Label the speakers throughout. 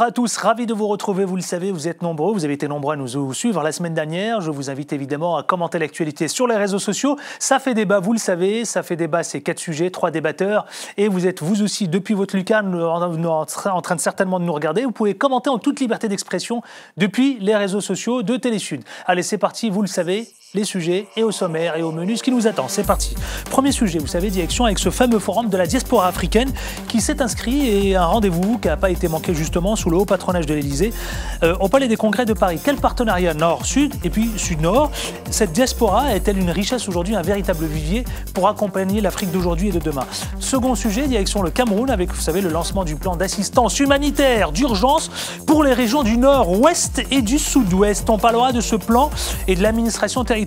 Speaker 1: à tous, ravi de vous retrouver, vous le savez, vous êtes nombreux, vous avez été nombreux à nous suivre la semaine dernière. Je vous invite évidemment à commenter l'actualité sur les réseaux sociaux. Ça fait débat, vous le savez, ça fait débat, c'est 4 sujets, 3 débatteurs. Et vous êtes vous aussi, depuis votre lucarne, en train de certainement de nous regarder. Vous pouvez commenter en toute liberté d'expression depuis les réseaux sociaux de Télésud. Allez, c'est parti, vous le savez, les sujets et au sommaire et au menu, ce qui nous attend. C'est parti. Premier sujet, vous savez, direction avec ce fameux forum de la diaspora africaine qui s'est inscrit et un rendez-vous qui n'a pas été manqué justement sous le haut patronage de l'Élysée au Palais des Congrès de Paris. Quel partenariat Nord-Sud et puis Sud-Nord? Cette diaspora est-elle une richesse aujourd'hui, un véritable vivier pour accompagner l'Afrique d'aujourd'hui et de demain? Second sujet, direction le Cameroun avec, vous savez, le lancement du plan d'assistance humanitaire d'urgence pour les régions du Nord-Ouest et du Sud-Ouest. On parlera de ce plan et de l'administration territoriale.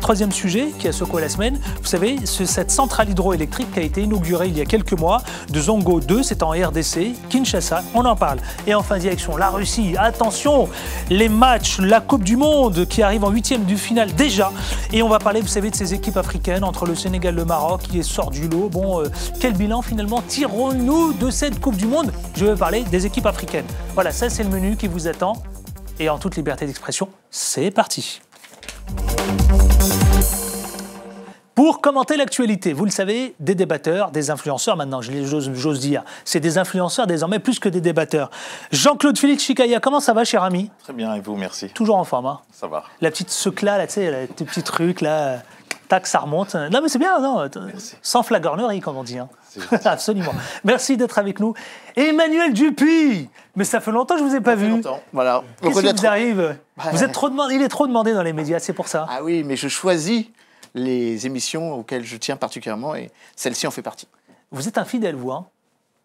Speaker 1: Troisième sujet qui a secoué la semaine, vous savez, cette centrale hydroélectrique qui a été inaugurée il y a quelques mois de Zongo 2, c'est en RDC, Kinshasa, on en parle. Et enfin, direction la Russie, attention, les matchs, la Coupe du Monde qui arrive en 8e de finale déjà. Et on va parler, vous savez, de ces équipes africaines entre le Sénégal et le Maroc qui sort du lot. Bon, quel bilan finalement tirons-nous de cette Coupe du Monde? Je vais parler des équipes africaines. Voilà, ça c'est le menu qui vous attend. Et en toute liberté d'expression, c'est parti. Pour commenter l'actualité, vous le savez, des débatteurs, des influenceurs maintenant, j'ose dire. C'est des influenceurs désormais plus que des débatteurs. Jean-Claude Félix Chikaya, comment ça va, cher ami?
Speaker 2: Très bien, et vous, merci.
Speaker 1: Toujours en forme, hein?
Speaker 2: Ça va.
Speaker 1: La petite secla, là, tu sais, le petit truc, là, tac, ça remonte. Non, mais c'est bien, non?
Speaker 2: Merci.
Speaker 1: Sans flagornerie, comme on dit. Hein. Absolument. Merci d'être avec nous. Emmanuel Dupuis, mais ça fait longtemps que je ne vous ai pas vu.
Speaker 3: Longtemps. Voilà.
Speaker 1: Qu'est-ce qui vous arrive? Vous êtes trop demandé, il est trop demandé dans les médias, c'est pour ça.
Speaker 3: Ah oui, mais je choisis les émissions auxquelles je tiens particulièrement et celle-ci en fait partie.
Speaker 1: Vous êtes un fidèle, vous, hein?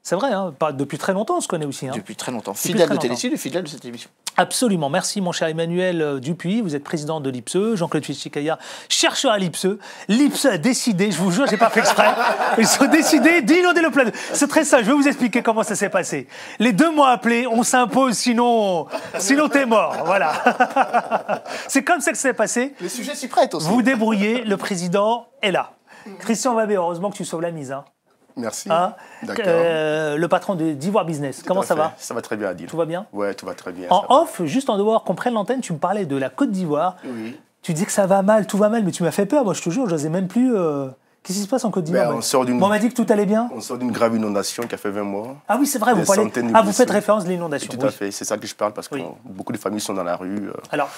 Speaker 1: C'est vrai, hein? Depuis très longtemps, on se connaît aussi. Hein?
Speaker 3: Depuis très longtemps. Fidèle de Télésud et fidèle de cette émission.
Speaker 1: Absolument. Merci, mon cher Emmanuel Dupuis. Vous êtes président de l'IPSE. Jean-Claude Chikaya, chercheur à l'IPSE. L'IPSE a décidé, je vous jure, je n'ai pas fait exprès, ils ont décidé d'inonder le plateau. C'est très simple, je vais vous expliquer comment ça s'est passé. Les 2 mois appelés, on s'impose, sinon t'es mort. Voilà. C'est comme ça que ça s'est passé.
Speaker 3: Les sujets s'y prêtent aussi.
Speaker 1: Vous débrouillez, le président est là. Christian Vabé, heureusement que tu sauves la mise. Hein.
Speaker 4: Merci.
Speaker 1: Hein?
Speaker 4: D'accord.
Speaker 1: Le patron d'Ivoire Business. Comment ça va?
Speaker 4: Ça va très bien, Adil.
Speaker 1: Tout va bien?
Speaker 4: Ouais, tout va très bien.
Speaker 1: En off, juste en dehors qu'on prenne l'antenne, tu me parlais de la Côte d'Ivoire.
Speaker 4: Oui.
Speaker 1: Tu dis que ça va mal, tout va mal, mais tu m'as fait peur. Moi, je te jure, je n'osais même plus. Qu'est-ce qui se passe en Côte d'Ivoire?
Speaker 4: On
Speaker 1: m'a dit que tout allait bien.
Speaker 4: On sort d'une grave inondation qui a fait 20 morts.
Speaker 1: Ah oui, c'est vrai, vous parlez. Vous faites référence de l'inondation.
Speaker 4: Tout à fait, c'est ça que je parle parce que beaucoup de familles sont dans la rue.
Speaker 1: Alors,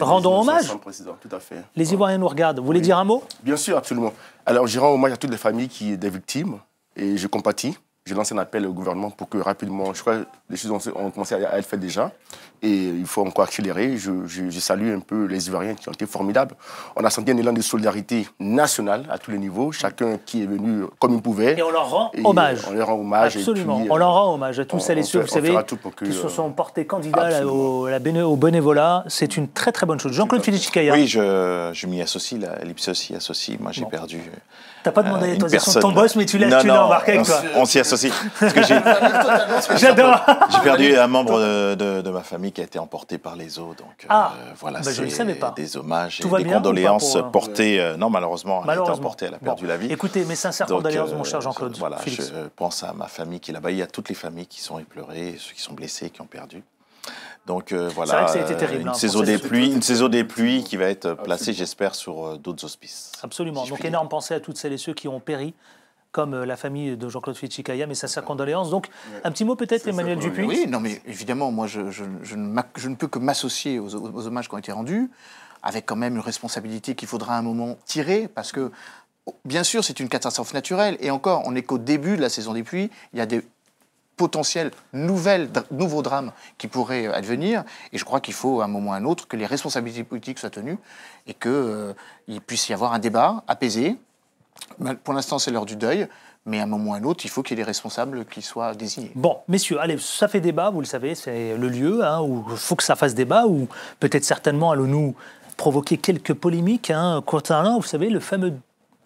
Speaker 1: rendons hommage.
Speaker 4: Tout à fait.
Speaker 1: Les Ivoiriens nous regardent. Vous voulez dire un mot?
Speaker 4: Bien sûr, absolument. Alors, je rends hommage à toutes les familles des victimes et je compatis. Je lance un appel au gouvernement pour que rapidement, je crois que les choses ont commencé à être faites déjà et il faut encore accélérer. Je salue un peu les Ivoiriens qui ont été formidables. On a senti un élan de solidarité nationale à tous les niveaux, chacun qui est venu comme il pouvait.
Speaker 1: Et on leur rend hommage.
Speaker 4: On leur rend hommage.
Speaker 1: Absolument.
Speaker 4: Et puis,
Speaker 1: on leur rend hommage à tous celles et ceux, vous savez, qui se sont portés candidats au bénévolat. C'est une très très bonne chose. Jean-Claude Félix Chikaya.
Speaker 2: Oui, je m'y associe, l'IPSE s'y associe. Moi, j'ai perdu.
Speaker 1: T'as pas demandé l'autorisation de ton boss, mais tu l'as embarqué avec toi.
Speaker 2: On s'y associe. Parce que
Speaker 1: J'adore.
Speaker 2: J'ai perdu un membre de ma famille qui a été emporté par les eaux. Donc voilà,
Speaker 1: je ne savais pas.
Speaker 2: Des hommages
Speaker 1: Tout
Speaker 2: et des condoléances portées. Non, malheureusement, elle a été emportée, elle a perdu la vie.
Speaker 1: Écoutez, mes sincères condoléances, mon cher Jean-Claude.
Speaker 2: Voilà, je pense à ma famille qui est là-bas. Il y a toutes les familles qui sont éplorées, ceux qui sont blessés, qui ont perdu. Donc voilà,
Speaker 1: vrai que ça a été terrible,
Speaker 2: une saison des pluies qui va être placée, j'espère, sur d'autres auspices.
Speaker 1: Absolument. Donc énorme pensée à toutes celles et ceux qui ont péri, comme la famille de Jean-Claude Félix Chikaya, mais sincères condoléances. Donc un petit mot peut-être, Emmanuel Dupuis.
Speaker 3: Oui, non mais évidemment, moi je ne peux que m'associer aux hommages qui ont été rendus, avec quand même une responsabilité qu'il faudra à un moment tirer, parce que bien sûr c'est une catastrophe naturelle, et encore, on n'est qu'au début de la saison des pluies, il y a des potentiels nouveaux drames qui pourraient advenir. Et je crois qu'il faut, à un moment ou à un autre, que les responsabilités politiques soient tenues et qu'il puisse y avoir un débat apaisé. Pour l'instant, c'est l'heure du deuil. Mais à un moment ou à un autre, il faut qu'il y ait des responsables qui soient désignés.
Speaker 1: Bon, messieurs, allez, ça fait débat, vous le savez, c'est le lieu où il faut que ça fasse débat, où peut-être certainement allons-nous provoquer quelques polémiques concernant, vous savez, le fameux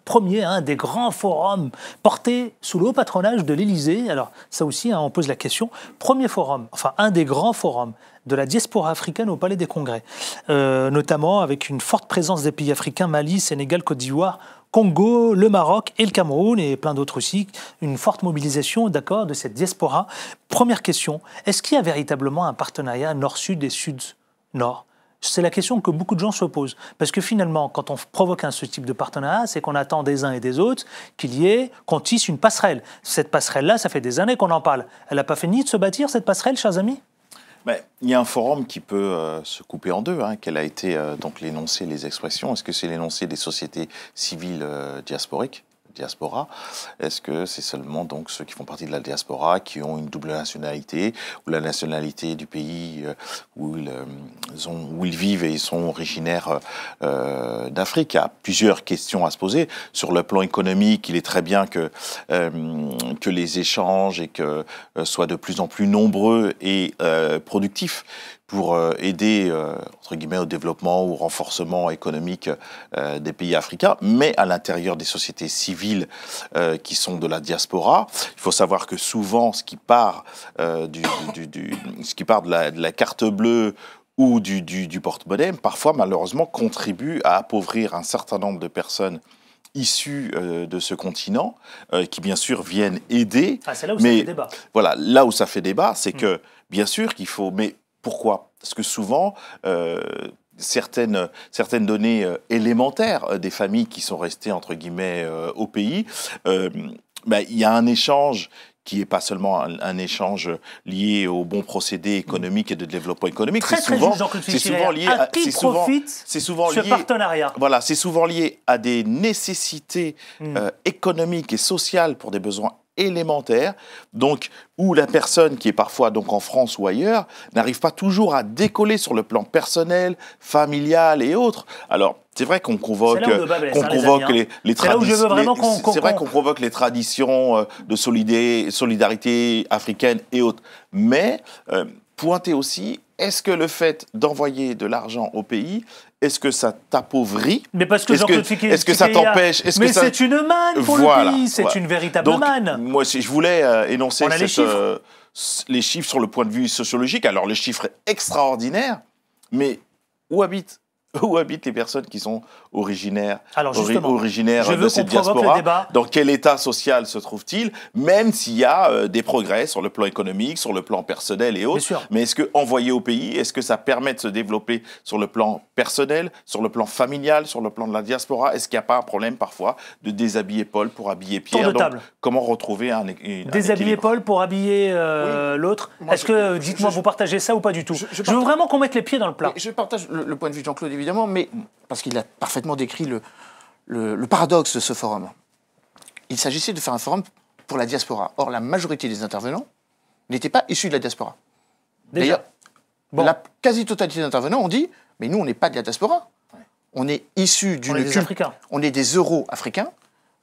Speaker 1: premier, un des grands forums portés sous le haut patronage de l'Élysée. Alors ça aussi, on pose la question. Premier forum, enfin un des grands forums de la diaspora africaine au Palais des Congrès, notamment avec une forte présence des pays africains, Mali, Sénégal, Côte d'Ivoire, Congo, le Maroc et le Cameroun, et plein d'autres aussi, une forte mobilisation, d'accord, de cette diaspora. Première question, est-ce qu'il y a véritablement un partenariat nord-sud et sud-nord ? C'est la question que beaucoup de gens se posent. Parce que finalement, quand on provoque ce type de partenariat, c'est qu'on attend des uns et des autres qu'on tisse une passerelle. Cette passerelle-là, ça fait des années qu'on en parle. Elle n'a pas fini de se bâtir, cette passerelle, chers amis ?
Speaker 2: Il y a un forum qui peut se couper en deux. Quel a été donc l'énoncé, les expressions? Est-ce que c'est l'énoncé des sociétés civiles diasporiques, diaspora? Est-ce que c'est seulement donc ceux qui font partie de la diaspora qui ont une double nationalité ou la nationalité du pays où ils vivent et ils sont originaires d'Afrique? Il y a plusieurs questions à se poser. Sur le plan économique, il est très bien que les échanges et que soient de plus en plus nombreux et productifs pour aider, entre guillemets, au développement ou au renforcement économique des pays africains, mais à l'intérieur des sociétés civiles qui sont de la diaspora. Il faut savoir que souvent, ce qui part de la carte bleue ou du porte-monnaie, parfois, malheureusement, contribue à appauvrir un certain nombre de personnes issus de ce continent, qui bien sûr viennent aider.
Speaker 1: C'est là où ça fait débat.
Speaker 2: Voilà, là où ça fait débat, c'est que bien sûr qu'il faut... Mais pourquoi? Parce que souvent, certaines données élémentaires des familles qui sont restées, entre guillemets, au pays, il y a un échange qui n'est pas seulement un échange lié aux bons procédés économiques et de développement économique. C'est souvent lié à
Speaker 1: ce partenariat.
Speaker 2: Voilà, c'est souvent lié à des nécessités économiques et sociales pour des besoins élémentaires, donc où la personne qui est parfois donc en France ou ailleurs n'arrive pas toujours à décoller sur le plan personnel, familial et autres. Alors c'est vrai qu'on convoque les traditions. C'est vrai qu'on provoque les traditions de solidarité africaine et autres, mais pointer aussi, est-ce que le fait d'envoyer de l'argent au pays, est-ce que ça t'appauvrit?
Speaker 1: Mais parce que
Speaker 2: est-ce que ça t'empêche?
Speaker 1: C'est une manne pour le pays, c'est une véritable manne.
Speaker 2: Moi, je voulais énoncer les chiffres sur le point de vue sociologique. Alors, les chiffres extraordinaires, mais où habitent les personnes qui sont originaires de cette diaspora? Dans quel état social se trouvent-ils? Même s'il y a des progrès sur le plan économique, sur le plan personnel et autres. Mais est-ce que envoyer au pays, est-ce que ça permet de se développer sur le plan personnel, sur le plan familial, sur le plan de la diaspora? Est-ce qu'il n'y a pas un problème parfois de déshabiller Paul pour habiller Pierre? Donc, comment retrouver un
Speaker 1: déshabiller Paul pour habiller l'autre? Est-ce que, dites-moi, vous partagez ça ou pas du tout? Je veux vraiment qu'on mette les pieds dans le plat.
Speaker 3: Je partage le point de vue de Jean-Claude, évidemment, mais parce qu'il a parfaitement décrit le paradoxe de ce forum. Il s'agissait de faire un forum pour la diaspora. Or, la majorité des intervenants n'étaient pas issus de la diaspora. D'ailleurs, la quasi-totalité des intervenants ont dit « Mais nous, on n'est pas de la diaspora. On est issus d'une culture... On est des Euro-Africains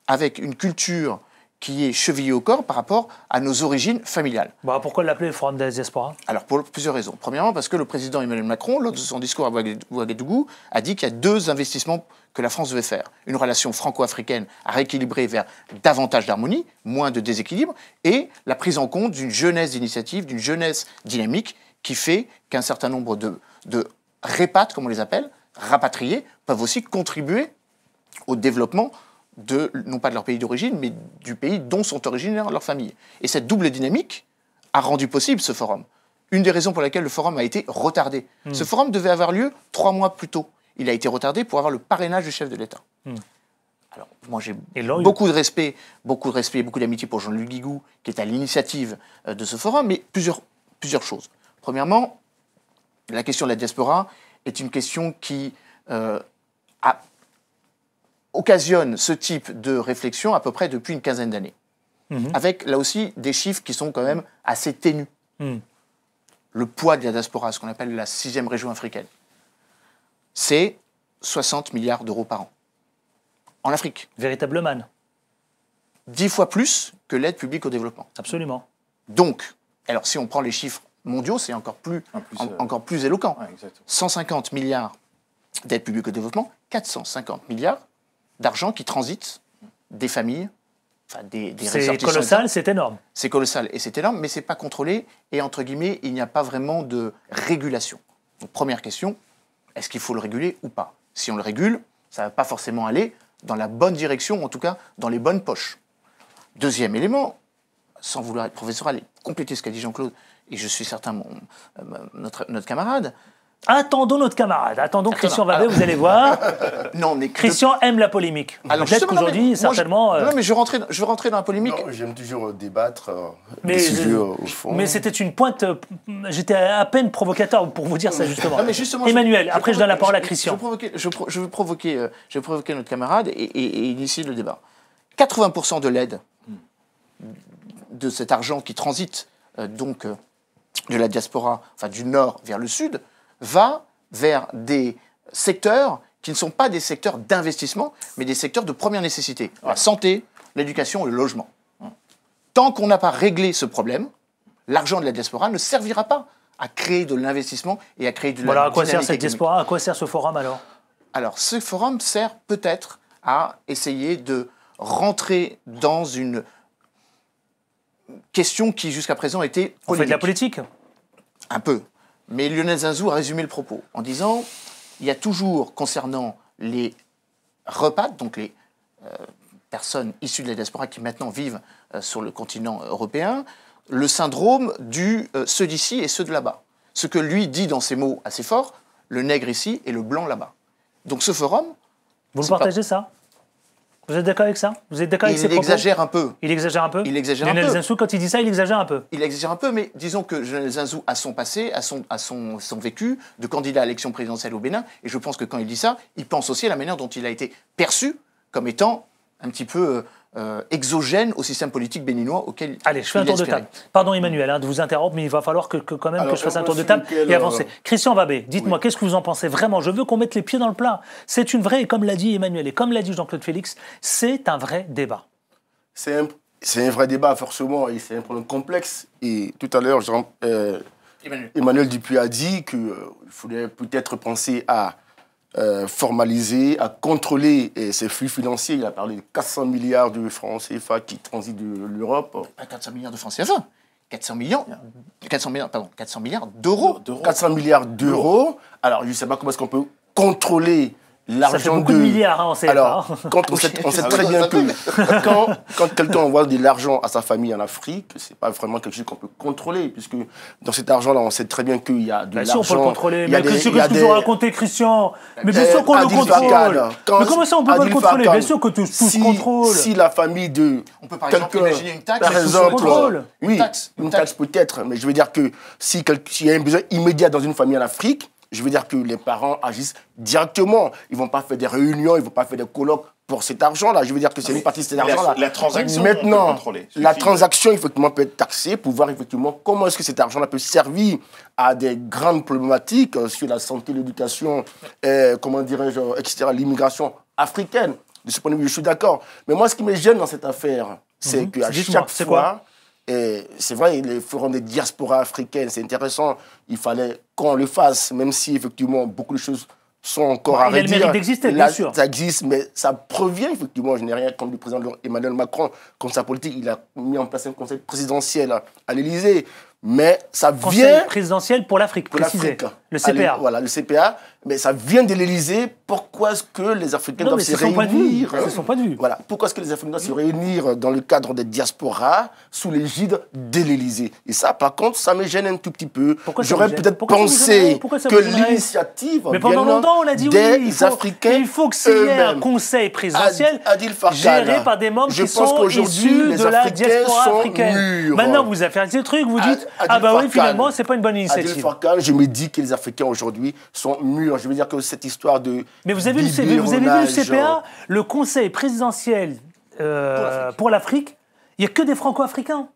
Speaker 3: avec une culture qui est chevillée au corps par rapport à nos origines familiales. »
Speaker 1: Pourquoi l'appeler le Forum de la diaspora? Alors,
Speaker 3: pour plusieurs raisons. Premièrement, parce que le président Emmanuel Macron, lors de son discours à Ouagadougou, a dit qu'il y a deux investissements que la France devait faire. Une relation franco-africaine à rééquilibrer vers davantage d'harmonie, moins de déséquilibre, et la prise en compte d'une jeunesse d'initiative, d'une jeunesse dynamique, qui fait qu'un certain nombre de répatres, comme on les appelle, rapatriés, peuvent aussi contribuer au développement non pas de leur pays d'origine, mais du pays dont sont originaires leurs familles. Et cette double dynamique a rendu possible ce forum. Une des raisons pour lesquelles le forum a été retardé. Ce forum devait avoir lieu 3 mois plus tôt. Il a été retardé pour avoir le parrainage du chef de l'État. Alors, moi, j'ai beaucoup de respect et beaucoup d'amitié pour Jean-Luc Guigou, qui est à l'initiative de ce forum, mais plusieurs choses. Premièrement, la question de la diaspora est une question qui occasionne ce type de réflexion à peu près depuis une quinzaine d'années. Avec, là aussi, des chiffres qui sont quand même assez ténus. Le poids de la diaspora, ce qu'on appelle la 6e région africaine, c'est 60 milliards d'euros par an. En Afrique.
Speaker 1: Véritable manne.
Speaker 3: 10 fois plus que l'aide publique au développement.
Speaker 1: Absolument.
Speaker 3: Donc, alors si on prend les chiffres mondiaux, c'est encore plus éloquent. 150 milliards d'aide publique au développement, 450 milliards d'argent qui transite des familles, enfin des
Speaker 1: C'est
Speaker 3: ressortissants.
Speaker 1: colossal, c'est énorme.
Speaker 3: C'est colossal et c'est énorme, mais c'est pas contrôlé et entre guillemets, il n'y a pas vraiment de régulation. Donc, première question, est-ce qu'il faut le réguler ou pas? Si on le régule, ça ne va pas forcément aller dans la bonne direction, en tout cas dans les bonnes poches. Deuxième élément, sans vouloir être professoral et compléter ce qu'a dit Jean-Claude, et je suis certain notre camarade.
Speaker 1: Attendons notre camarade, attendons Christian Vabet, vous allez voir.
Speaker 3: Non, mais
Speaker 1: Christian aime la polémique. Peut-être qu'aujourd'hui, certainement...
Speaker 3: Non, mais je veux rentrer dans la polémique.
Speaker 4: Non, j'aime toujours débattre
Speaker 1: Mais,
Speaker 4: des sujets au fond.
Speaker 1: Mais c'était une pointe... J'étais à peine provocateur pour vous dire ça, justement.
Speaker 3: Non, mais justement,
Speaker 1: Emmanuel, après je donne la parole à Christian.
Speaker 3: Je veux provoquer notre camarade et initier le débat. 80% de l'aide de cet argent qui transite donc de la diaspora, enfin du nord vers le sud, va vers des secteurs qui ne sont pas des secteurs d'investissement, mais des secteurs de première nécessité. La santé, l'éducation et le logement. Tant qu'on n'a pas réglé ce problème, l'argent de la diaspora ne servira pas à créer de l'investissement et à créer de la
Speaker 1: Voilà, à quoi sert
Speaker 3: dynamique
Speaker 1: cette
Speaker 3: économique.
Speaker 1: diaspora? À quoi sert ce forum alors?
Speaker 3: Alors, ce forum sert peut-être à essayer de rentrer dans une question qui, jusqu'à présent, était
Speaker 1: On fait de la
Speaker 3: polémique.
Speaker 1: politique?
Speaker 3: Un peu. Mais Lionel Zinsou a résumé le propos en disant il y a toujours, concernant les repas, donc les personnes issues de la diaspora qui maintenant vivent sur le continent européen, le syndrome du ceux d'ici et ceux de là-bas. Ce que lui dit dans ses mots assez forts, le nègre ici et le blanc là-bas. Donc ce forum...
Speaker 1: Vous le partagez ça? Vous êtes d'accord avec ça? Vous êtes d'accord avec ses propos?
Speaker 3: Il exagère un peu.
Speaker 1: Il exagère un peu?
Speaker 3: Il exagère un
Speaker 1: Lionel
Speaker 3: peu.
Speaker 1: Zinsou, quand il dit ça, il exagère un peu.
Speaker 3: Il exagère un peu, mais disons que Lionel Zinsou a son passé, a son vécu de candidat à l'élection présidentielle au Bénin, et je pense que quand il dit ça, il pense aussi à la manière dont il a été perçu comme étant un petit peu exogène au système politique béninois auquel
Speaker 1: Allez, je fais un
Speaker 3: il
Speaker 1: tour de
Speaker 3: aspirait.
Speaker 1: table. Pardon Emmanuel de vous interrompre, mais il va falloir quand même
Speaker 4: Alors,
Speaker 1: que je fasse un
Speaker 4: un
Speaker 1: tour de
Speaker 4: point
Speaker 1: table
Speaker 4: sur lequel,
Speaker 1: et avancer. Christian Vabet, dites-moi, qu'est-ce que vous en pensez vraiment? Je veux qu'on mette les pieds dans le plat. C'est une vraie, et comme l'a dit Emmanuel et comme l'a dit Jean-Claude Félix, c'est un vrai débat.
Speaker 4: C'est un vrai débat, forcément, et c'est un problème complexe. Et tout à l'heure, Emmanuel Dupuis a dit qu'il faudrait peut-être penser à formaliser, à contrôler ces flux financiers. Il a parlé de 400 milliards de francs CFA qui transitent de l'Europe.
Speaker 3: Pas 400 milliards de francs CFA, 400 milliards d'euros.
Speaker 4: 400 milliards d'euros. Alors, je ne sais pas comment est-ce qu'on peut contrôler l'argent
Speaker 1: Ça fait beaucoup de milliards, on sait
Speaker 4: Alors,
Speaker 1: pas.
Speaker 4: quand on sait très bien que quand quelqu'un envoie de l'argent à sa famille en Afrique, c'est pas vraiment quelque chose qu'on peut contrôler, puisque dans cet argent-là, on sait très bien qu'il y a de l'argent.
Speaker 1: Si, on peut le contrôler.
Speaker 4: Il y a
Speaker 1: Mais
Speaker 4: des-
Speaker 1: qu'est-ce
Speaker 4: il y a
Speaker 1: que vous
Speaker 4: des-
Speaker 1: racontez, Christian? Mais bien sûr qu'on le
Speaker 4: Adil
Speaker 1: contrôle.
Speaker 4: Farkan,
Speaker 1: Mais comment ça, on peut pas le
Speaker 4: Adil
Speaker 1: contrôler?
Speaker 4: Farkan,
Speaker 1: Bien sûr que tout se contrôle.
Speaker 4: Si la famille de
Speaker 3: On peut par exemple
Speaker 4: quelqu'un,
Speaker 3: imaginer une taxe.
Speaker 4: par
Speaker 3: mais sous
Speaker 4: exemple,
Speaker 1: contrôle.
Speaker 4: oui, une taxe peut-être, mais je veux dire que s'il y a un besoin immédiat dans une famille en Afrique, je veux dire que les parents agissent directement. Ils ne vont pas faire des réunions, ils ne vont pas faire des colloques pour cet argent-là. Je veux dire que c'est une partie de cet argent-là.
Speaker 2: La transaction, on peut
Speaker 4: maintenant,
Speaker 2: contrôler.
Speaker 4: la transaction, effectivement, peut être taxée pour voir effectivement comment est-ce que cet argent-là peut servir à des grandes problématiques sur la santé, l'éducation, comment dirais-je, etc., l'immigration africaine. De ce point de vue, je suis d'accord. Mais moi, ce qui me gêne dans cette affaire, c'est qu'à
Speaker 1: Dites-moi,
Speaker 4: chaque
Speaker 1: c'est
Speaker 4: fois...
Speaker 1: quoi?
Speaker 4: Et c'est vrai, les forums de diaspora africaine, c'est intéressant. Il fallait qu'on le fasse, même si effectivement beaucoup de choses sont encore à redire.
Speaker 1: Il a le mérite d'exister, bien sûr.
Speaker 4: Ça existe, mais ça provient effectivement, je n'ai rien contre le président Emmanuel Macron, contre sa politique. Il a mis en place un conseil présidentiel à l'Élysée. Mais ça vient...
Speaker 1: Conseil présidentiel pour l'Afrique,
Speaker 4: pour
Speaker 1: précisé.
Speaker 4: l'Afrique.
Speaker 1: Le CPA.
Speaker 4: Voilà, le CPA. Mais ça vient de l'Élysée. Pourquoi est-ce que les Africains doivent se réunir?
Speaker 1: C'est son point de vue.
Speaker 4: Voilà. Pourquoi est-ce que les Africains doivent se réunir dans le cadre des diasporas sous l'égide de l'Élysée? Et ça, par contre, ça me gêne un tout petit peu. J'aurais peut-être pensé que l'initiative
Speaker 1: mais pendant longtemps, on a dit
Speaker 4: des Africains
Speaker 1: il faut qu'il y ait un conseil présidentiel géré par des membres qui sont issus de la diaspora africaine. Maintenant, vous avez fait des trucs, vous dites bah oui, finalement, c'est pas une bonne initiative.
Speaker 4: Adil Farkan, je me dis que les Africains aujourd'hui sont mûrs. Je veux dire que cette histoire de...
Speaker 1: Mais vous avez vu le CPA, le Conseil présidentiel pour l'Afrique, il n'y a que des Franco-Africains.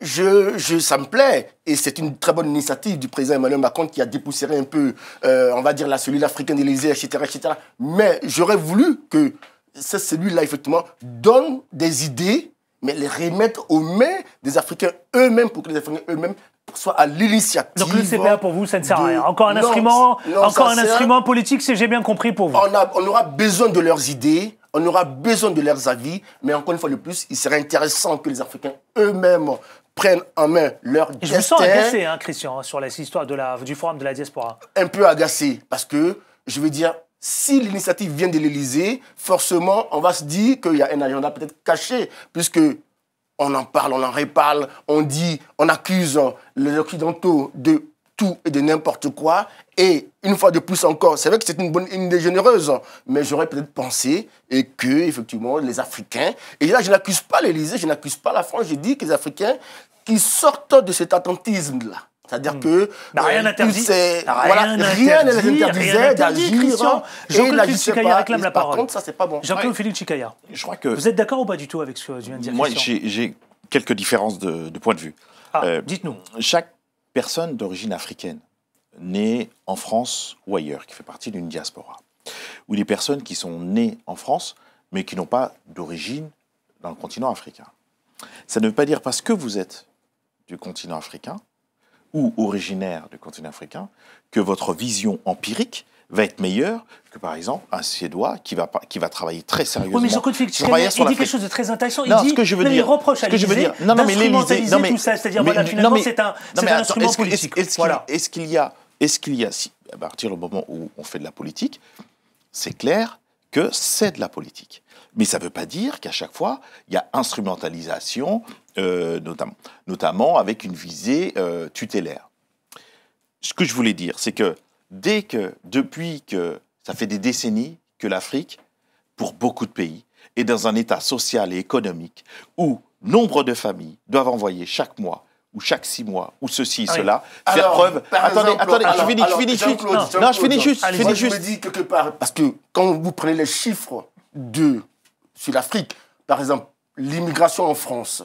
Speaker 4: Ça me plaît, et c'est une très bonne initiative du président Emmanuel Macron qui a dépoussiéré un peu, on va dire, la cellule africaine de l'Élysée, etc., etc. Mais j'aurais voulu que cette cellule-là, effectivement, donne des idées, mais les remettre aux mains des Africains eux-mêmes, pour que les Africains eux-mêmes soient à l'initiative.
Speaker 1: Donc le CPA, pour vous, ça ne sert à rien. Encore un instrument politique, j'ai bien compris pour vous.
Speaker 4: On aura besoin de leurs idées, On aura besoin de leurs avis, mais encore une fois de plus, il serait intéressant que les Africains eux-mêmes prennent en main leur destin.
Speaker 1: Je vous sens agacé, hein, Christian, sur l'histoire du forum de la diaspora.
Speaker 4: Un peu agacé, parce que, je veux dire, si l'initiative vient de l'Élysée, forcément, on va se dire qu'il y a un agenda peut-être caché, puisque on en parle, on en reparle, on dit, on accuse les Occidentaux de tout et de n'importe quoi. Et une fois de plus encore, c'est vrai que c'est une idée généreuse, mais j'aurais peut-être pensé que, effectivement, les Africains, et là je n'accuse pas l'Élysée, je n'accuse pas la France, je dis que les Africains qui sortent de cet attentisme-là. C'est-à-dire que
Speaker 1: rien n'interdit.
Speaker 4: Rien ne les interdisait d'agir.
Speaker 1: Jean-Claude Chikaya réclame la parole.
Speaker 4: Par contre, ça, c'est pas bon.
Speaker 1: Jean-Claude Philippe Chikaya.
Speaker 2: Je crois que
Speaker 1: Vous êtes d'accord ou pas du tout avec ce que vient de dire Christian?
Speaker 2: Moi, j'ai quelques différences de point de vue.
Speaker 1: Dites-nous.
Speaker 2: Chaque personne d'origine africaine née en France ou ailleurs, qui fait partie d'une diaspora, ou des personnes qui sont nées en France, mais qui n'ont pas d'origine dans le continent africain. Ça ne veut pas dire parce que vous êtes du continent africain ou originaire du continent africain que votre vision empirique va être meilleure que, par exemple, un Suédois qui va travailler très sérieusement.
Speaker 1: Oui, mais Jean-Claude Philippe Chikaya, il dit quelque chose de très intéressant. Il dit, il reproche à l'Élysée d'instrumentaliser tout ça. C'est-à-dire, voilà, finalement, c'est un instrument politique.
Speaker 2: Est-ce qu'il y a, à partir du moment où on fait de la politique, c'est clair que c'est de la politique. Mais ça ne veut pas dire qu'à chaque fois, il y a instrumentalisation, notamment avec une visée tutélaire. Ce que je voulais dire, c'est que depuis que ça fait des décennies que l'Afrique, pour beaucoup de pays, est dans un état social et économique où nombre de familles doivent envoyer chaque mois ou chaque 6 mois, ou ceci, cela, faire preuve... Attendez, je finis juste. Non, je finis juste.
Speaker 4: Je me dis quelque part, parce que quand vous prenez les chiffres sur l'Afrique, par exemple, l'immigration en France,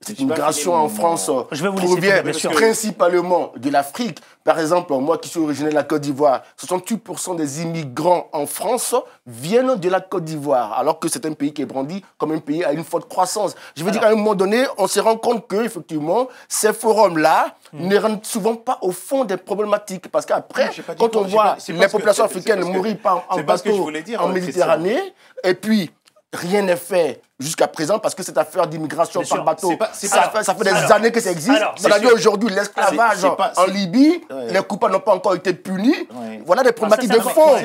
Speaker 4: cette immigration en France provient principalement de l'Afrique. Par exemple, moi qui suis originaire de la Côte d'Ivoire, 68% des immigrants en France viennent de la Côte d'Ivoire, alors que c'est un pays qui est brandi comme un pays à une forte croissance. Je veux dire, à un moment donné, on se rend compte que, effectivement, ces forums-là ne rentrent souvent pas au fond des problématiques. Parce qu'après, quand on voit les populations africaines mourir en bateau en Méditerranée, et puis rien n'est fait jusqu'à présent parce que cette affaire d'immigration par bateau, ça fait des années que ça existe. C'est-à-dire aujourd'hui, l'esclavage en Libye, les coupables n'ont pas encore été punis. Voilà des problématiques de fond.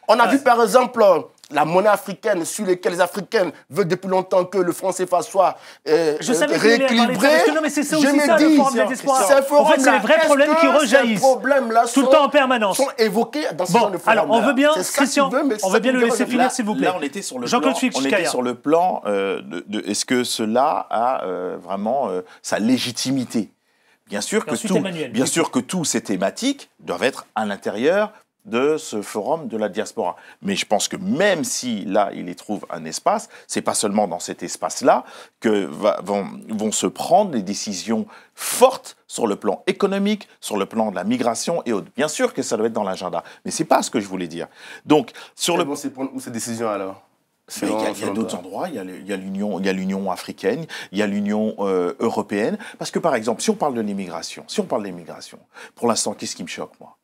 Speaker 4: On a vu par exemple la monnaie africaine sur laquelle les Africains veulent depuis longtemps que le franc CFA soit rééquilibré.
Speaker 1: Non, mais c'est ça aussi, le forum de la diaspora. En fait, c'est les vrais problèmes qui rejaillissent tout le temps en permanence.
Speaker 4: Sont évoqués dans ce genre de forum.
Speaker 1: Alors, on veut bien, Christian, on veut bien le laisser finir, s'il vous plaît.
Speaker 2: Là, on était sur le plan de est-ce que cela a vraiment sa légitimité. Bien sûr que tous ces thématiques doivent être à l'intérieur de ce forum de la diaspora. Mais je pense que même si là, il y trouve un espace, c'est pas seulement dans cet espace-là que vont se prendre des décisions fortes sur le plan économique, sur le plan de la migration et autres. Bien sûr que ça doit être dans l'agenda, mais c'est pas ce que je voulais dire. Donc, sur le...
Speaker 4: c'est pour où ces décisions alors?
Speaker 2: Il y a d'autres endroits, il y a l'Union africaine, il y a l'Union européenne. Parce que, par exemple, si on parle de l'immigration, pour l'instant, qu'est-ce qui me choque, moi?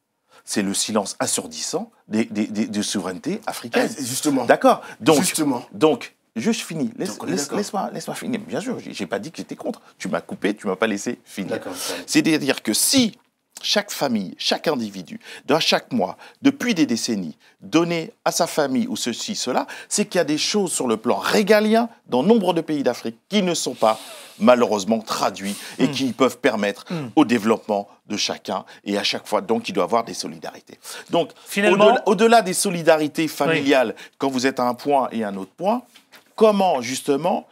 Speaker 2: C'est le silence assourdissant des souverainetés africaines.
Speaker 4: Justement.
Speaker 2: D'accord. Donc, juste fini. Laisse-moi finir. Bien sûr, j'ai pas dit que j'étais contre. Tu m'as coupé, tu m'as pas laissé finir. C'est-à-dire que si chaque famille, chaque individu, dans chaque mois, depuis des décennies, donner à sa famille ou ceci, cela, c'est qu'il y a des choses sur le plan régalien dans nombre de pays d'Afrique qui ne sont pas malheureusement traduits et qui peuvent permettre au développement de chacun et à chaque fois, donc, il doit y avoir des solidarités. Donc, finalement, au-delà des solidarités familiales, quand vous êtes à un point et à un autre point, comment, justement,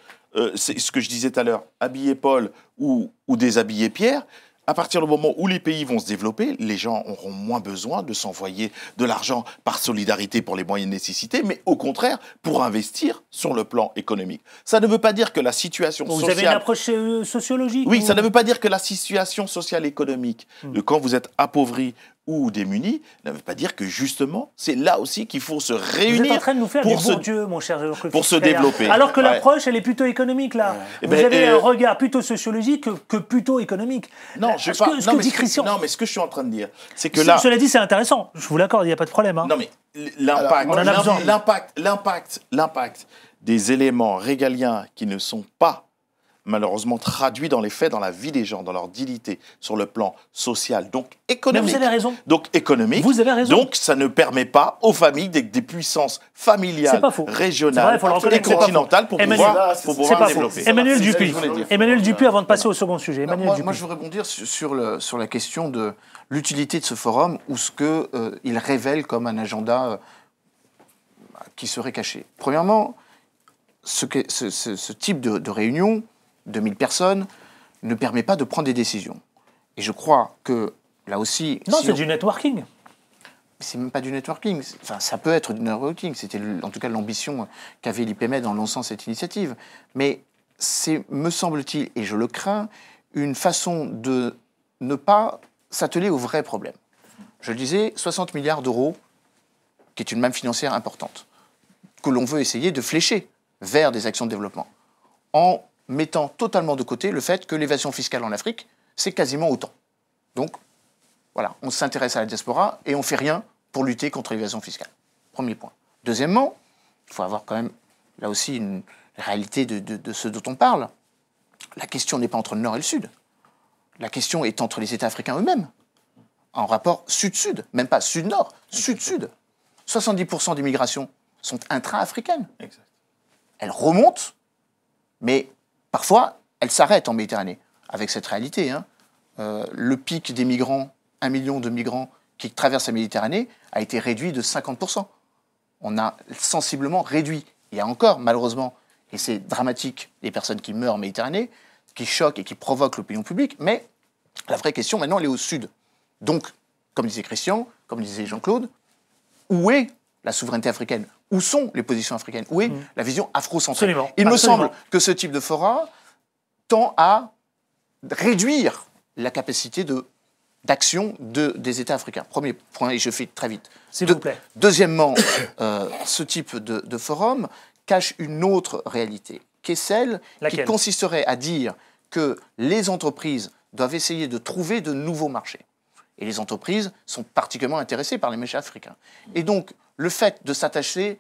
Speaker 2: c'est ce que je disais tout à l'heure, habiller Paul ou déshabiller Pierre, à partir du moment où les pays vont se développer, les gens auront moins besoin de s'envoyer de l'argent par solidarité pour les moyens de nécessité, mais au contraire, pour investir sur le plan économique. Ça ne veut pas dire que la situation sociale...
Speaker 1: Vous avez une approche sociologique?
Speaker 2: Oui, ça ne veut pas dire que la situation sociale et économique, quand vous êtes appauvri ou démunis, ne veut pas dire que justement, c'est là aussi qu'il faut se réunir.
Speaker 1: Vous êtes en train de nous faire
Speaker 2: pour
Speaker 1: des Bourdieu, mon cher Jean-Claude
Speaker 2: pour se
Speaker 1: Fischer.
Speaker 2: développer.
Speaker 1: Alors que l'approche, elle est plutôt économique, là.
Speaker 2: Eh
Speaker 1: Vous
Speaker 2: ben,
Speaker 1: avez un regard plutôt sociologique que plutôt économique.
Speaker 2: Non,
Speaker 1: ce que dit Christian.
Speaker 2: Non, mais ce que je suis en train de dire, c'est que là...
Speaker 1: Cela dit, c'est intéressant. Je vous l'accorde, il n'y a pas de problème. Hein.
Speaker 2: Non, mais l'impact des éléments régaliens qui ne sont pas malheureusement traduits dans les faits, dans la vie des gens, dans leur dignité, sur le plan social, donc économique.
Speaker 1: Mais vous avez raison.
Speaker 2: Donc économique.
Speaker 1: Vous avez raison.
Speaker 2: Donc ça ne permet pas aux familles des puissances familiales, régionales et continentales pour pouvoir développer.
Speaker 1: Emmanuel Dupuy, avant de passer au second sujet.
Speaker 3: Moi, je veux rebondir sur la question de l'utilité de ce forum ou ce qu'il révèle comme un agenda qui serait caché. Premièrement, ce type de réunion, 2000 personnes, ne permet pas de prendre des décisions. Et je crois que, là aussi...
Speaker 1: Non, c'est du networking.
Speaker 3: C'est même pas du networking. Enfin, ça peut être du networking. C'était en tout cas l'ambition qu'avait l'IPMED en lançant cette initiative. Mais c'est, me semble-t-il, et je le crains, une façon de ne pas s'atteler aux vrais problèmes. Je le disais, 60 milliards d'euros, qui est une manne financière importante, que l'on veut essayer de flécher vers des actions de développement, en mettant totalement de côté le fait que l'évasion fiscale en Afrique, c'est quasiment autant. Donc, voilà, on s'intéresse à la diaspora et on ne fait rien pour lutter contre l'évasion fiscale. Premier point. Deuxièmement, il faut avoir quand même, là aussi, une réalité de ce dont on parle. La question n'est pas entre le Nord et le Sud. La question est entre les États africains eux-mêmes, en rapport Sud-Sud, même pas Sud-Nord, Sud-Sud. 70% des migrations sont intra-africaines. Elles remontent, mais parfois, elles s'arrêtent en Méditerranée, avec cette réalité. Hein. Le pic des migrants, 1 million de migrants qui traversent la Méditerranée, a été réduit de 50%. On a sensiblement réduit. Il y a encore, malheureusement, et c'est dramatique, les personnes qui meurent en Méditerranée, qui choquent et qui provoquent l'opinion publique, mais la vraie question, maintenant, elle est au Sud. Donc, comme disait Christian, comme disait Jean-Claude, où est la souveraineté africaine? Où sont les positions africaines? Où est la vision afro-centrée? Il me semble que ce type de fora tend à réduire la capacité d'action des États africains. Premier point, et je fais très vite.
Speaker 1: S'il vous plaît.
Speaker 3: Deuxièmement, ce type de forum cache une autre réalité, qui est celle qui consisterait à dire que les entreprises doivent essayer de trouver de nouveaux marchés. Et les entreprises sont particulièrement intéressées par les marchés africains. Et donc, le fait de s'atteler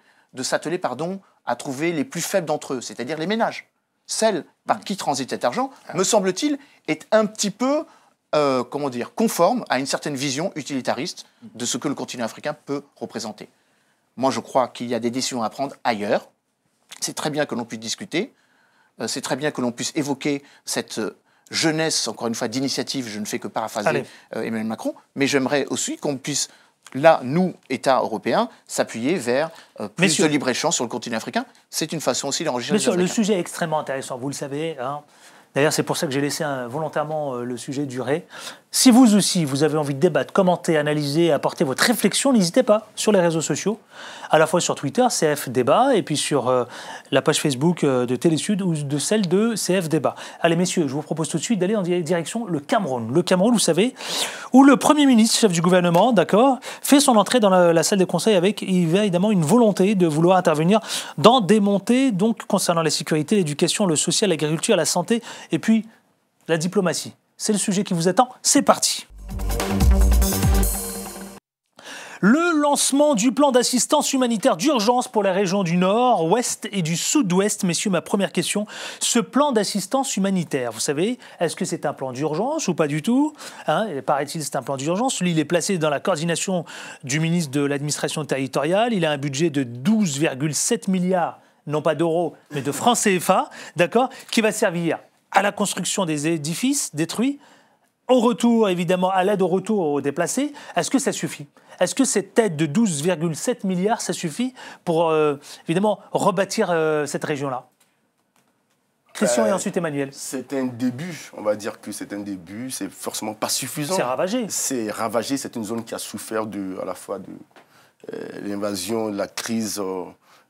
Speaker 3: à trouver les plus faibles d'entre eux, c'est-à-dire les ménages, celles par qui transite cet argent, me semble-t-il, est un petit peu, conforme à une certaine vision utilitariste de ce que le continent africain peut représenter. Moi, je crois qu'il y a des décisions à prendre ailleurs. C'est très bien que l'on puisse discuter, c'est très bien que l'on puisse évoquer cette jeunesse, encore une fois, d'initiative, je ne fais que paraphraser Emmanuel Macron, mais j'aimerais aussi qu'on puisse, là, nous, États européens, s'appuyer vers plus de libre-échange sur le continent africain. C'est une façon aussi d'enrichir les Africains.
Speaker 1: Le sujet est extrêmement intéressant, vous le savez. Hein. D'ailleurs, c'est pour ça que j'ai laissé volontairement le sujet durer. Si vous aussi, vous avez envie de débattre, commenter, analyser, apporter votre réflexion, n'hésitez pas sur les réseaux sociaux, à la fois sur Twitter, CF Débat, et puis sur la page Facebook de Télésud ou de celle de CF Débat. Allez, messieurs, je vous propose tout de suite d'aller en direction le Cameroun. Le Cameroun, vous savez, où le Premier ministre, chef du gouvernement, d'accord, fait son entrée dans la salle des conseils avec évidemment une volonté de vouloir intervenir dans des montées donc, concernant la sécurité, l'éducation, le social, l'agriculture, la santé, et puis la diplomatie. C'est le sujet qui vous attend. C'est parti. Le lancement du plan d'assistance humanitaire d'urgence pour les régions du Nord, Ouest et du Sud-Ouest. Messieurs, ma première question. Ce plan d'assistance humanitaire, vous savez, est-ce que c'est un plan d'urgence ou pas du tout? Paraît-il, c'est un plan d'urgence. Lui, il est placé dans la coordination du ministre de l'administration territoriale. Il a un budget de 12,7 milliards, non pas d'euros, mais de francs CFA, d'accord, qui va servir à la construction des édifices détruits, au retour, évidemment, à l'aide au retour aux déplacés. Est-ce que ça suffit? Est-ce que cette aide de 12,7 milliards, ça suffit pour, évidemment, rebâtir cette région-là? Christian et ensuite Emmanuel.
Speaker 4: C'est un début, on va dire que c'est un début, c'est forcément pas suffisant.
Speaker 1: C'est ravagé.
Speaker 4: C'est ravagé, c'est une zone qui a souffert à la fois de l'invasion, de la crise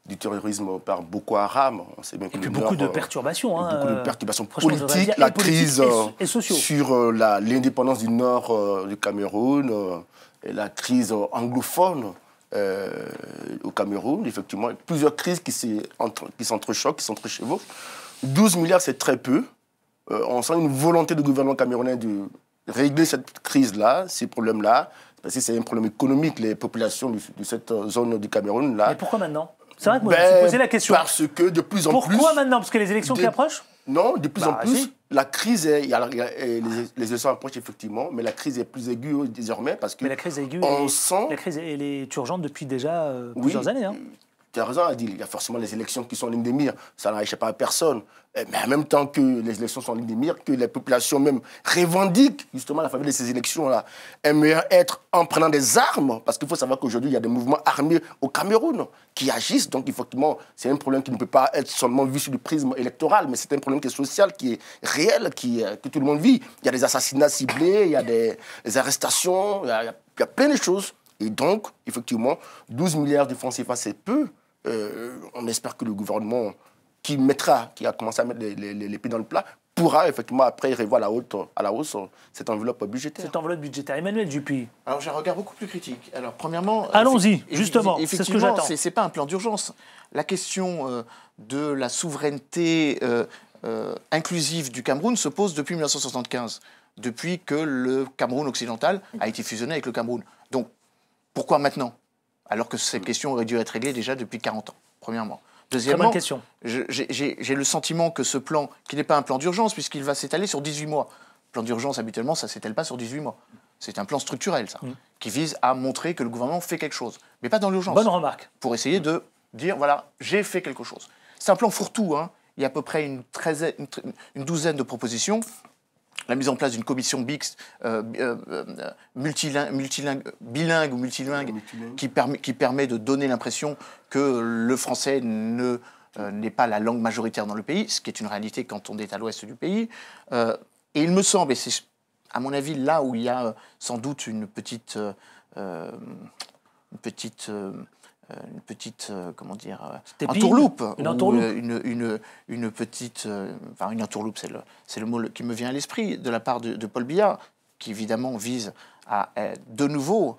Speaker 4: du terrorisme par Boko Haram. On sait bien que
Speaker 1: et puis beaucoup de perturbations.
Speaker 4: Beaucoup de perturbations politiques, la crise
Speaker 1: et sociaux.
Speaker 4: sur l'indépendance du nord du Cameroun, la crise anglophone au Cameroun, effectivement, plusieurs crises qui s'entrechoquent, qui s'entrechevauchent. 12 milliards, c'est très peu. On sent une volonté du gouvernement camerounais de régler cette crise-là, ces problèmes-là, parce que c'est un problème économique, les populations de cette zone du Cameroun-là.
Speaker 1: Mais pourquoi maintenant? C'est vrai que moi, je me suis posé la question.
Speaker 4: Parce que de plus en plus...
Speaker 1: Pourquoi maintenant? Parce que les élections qui approchent?
Speaker 4: Non, de plus en plus,
Speaker 1: si.
Speaker 4: la crise est... les élections approchent effectivement, mais la crise est plus aiguë désormais parce que...
Speaker 1: Mais la crise est aiguë,
Speaker 4: la
Speaker 1: crise elle est urgente depuis déjà plusieurs années. Hein.
Speaker 4: Tu as raison, Adil, il y a forcément les élections qui sont en ligne de mire, ça n'échappe pas à personne. Mais en même temps que les élections sont en ligne de mire, que les populations même revendiquent justement la faveur de ces élections-là, aimeraient être en prenant des armes, parce qu'il faut savoir qu'aujourd'hui, il y a des mouvements armés au Cameroun qui agissent, donc effectivement, c'est un problème qui ne peut pas être seulement vu sur le prisme électoral, mais c'est un problème qui est social, qui est réel, que tout le monde vit. Il y a des assassinats ciblés, il y a des arrestations, il y a plein de choses. Et donc, effectivement, 12 milliards de francs CFA, c'est peu. On espère que le gouvernement qui a commencé à mettre les pieds dans le plat, pourra effectivement après revoir à la hausse cette enveloppe budgétaire.
Speaker 1: Cette enveloppe budgétaire. Emmanuel Dupuy.
Speaker 3: Alors j'ai un regard beaucoup plus critique. Alors premièrement...
Speaker 1: Allons-y, justement, c'est ce que j'attends.
Speaker 3: C'est pas un plan d'urgence. La question de la souveraineté inclusive du Cameroun se pose depuis 1975, depuis que le Cameroun occidental a été fusionné avec le Cameroun. Donc, pourquoi maintenant? Alors que cette question aurait dû être réglée déjà depuis 40 ans, premièrement. Deuxièmement, j'ai le sentiment que ce plan, qui n'est pas un plan d'urgence, puisqu'il va s'étaler sur 18 mois. Plan d'urgence, habituellement, ça ne s'étale pas sur 18 mois. C'est un plan structurel, ça, qui vise à montrer que le gouvernement fait quelque chose, mais pas dans l'urgence.
Speaker 1: Bonne remarque.
Speaker 3: Pour essayer de dire, voilà, j'ai fait quelque chose. C'est un plan fourre-tout, hein. Il y a à peu près une douzaine de propositions. La mise en place d'une commission mixte bilingue ou multilingue qui permet de donner l'impression que le français n'est pas la langue majoritaire dans le pays, ce qui est une réalité quand on est à l'ouest du pays. Et il me semble, et c'est à mon avis là où il y a sans doute une petite comment dire, entourloupe, une petite, enfin une entourloupe, c'est le mot qui me vient à l'esprit, de la part de Paul Biya, qui évidemment vise à de nouveau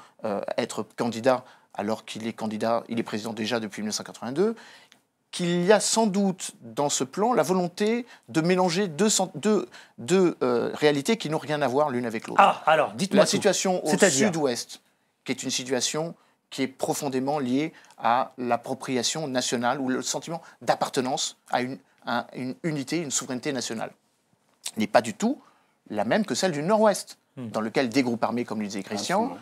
Speaker 3: être candidat, alors qu'il est candidat, il est président déjà depuis 1982, qu'il y a sans doute dans ce plan la volonté de mélanger deux réalités qui n'ont rien à voir l'une avec l'autre.
Speaker 1: Ah, alors, dites-moi
Speaker 3: la situation au sud-ouest, qui est une situation qui est profondément lié à l'appropriation nationale ou le sentiment d'appartenance à une unité, une souveraineté nationale. N'est pas du tout la même que celle du Nord-Ouest, dans lequel des groupes armés, comme le disait Christian,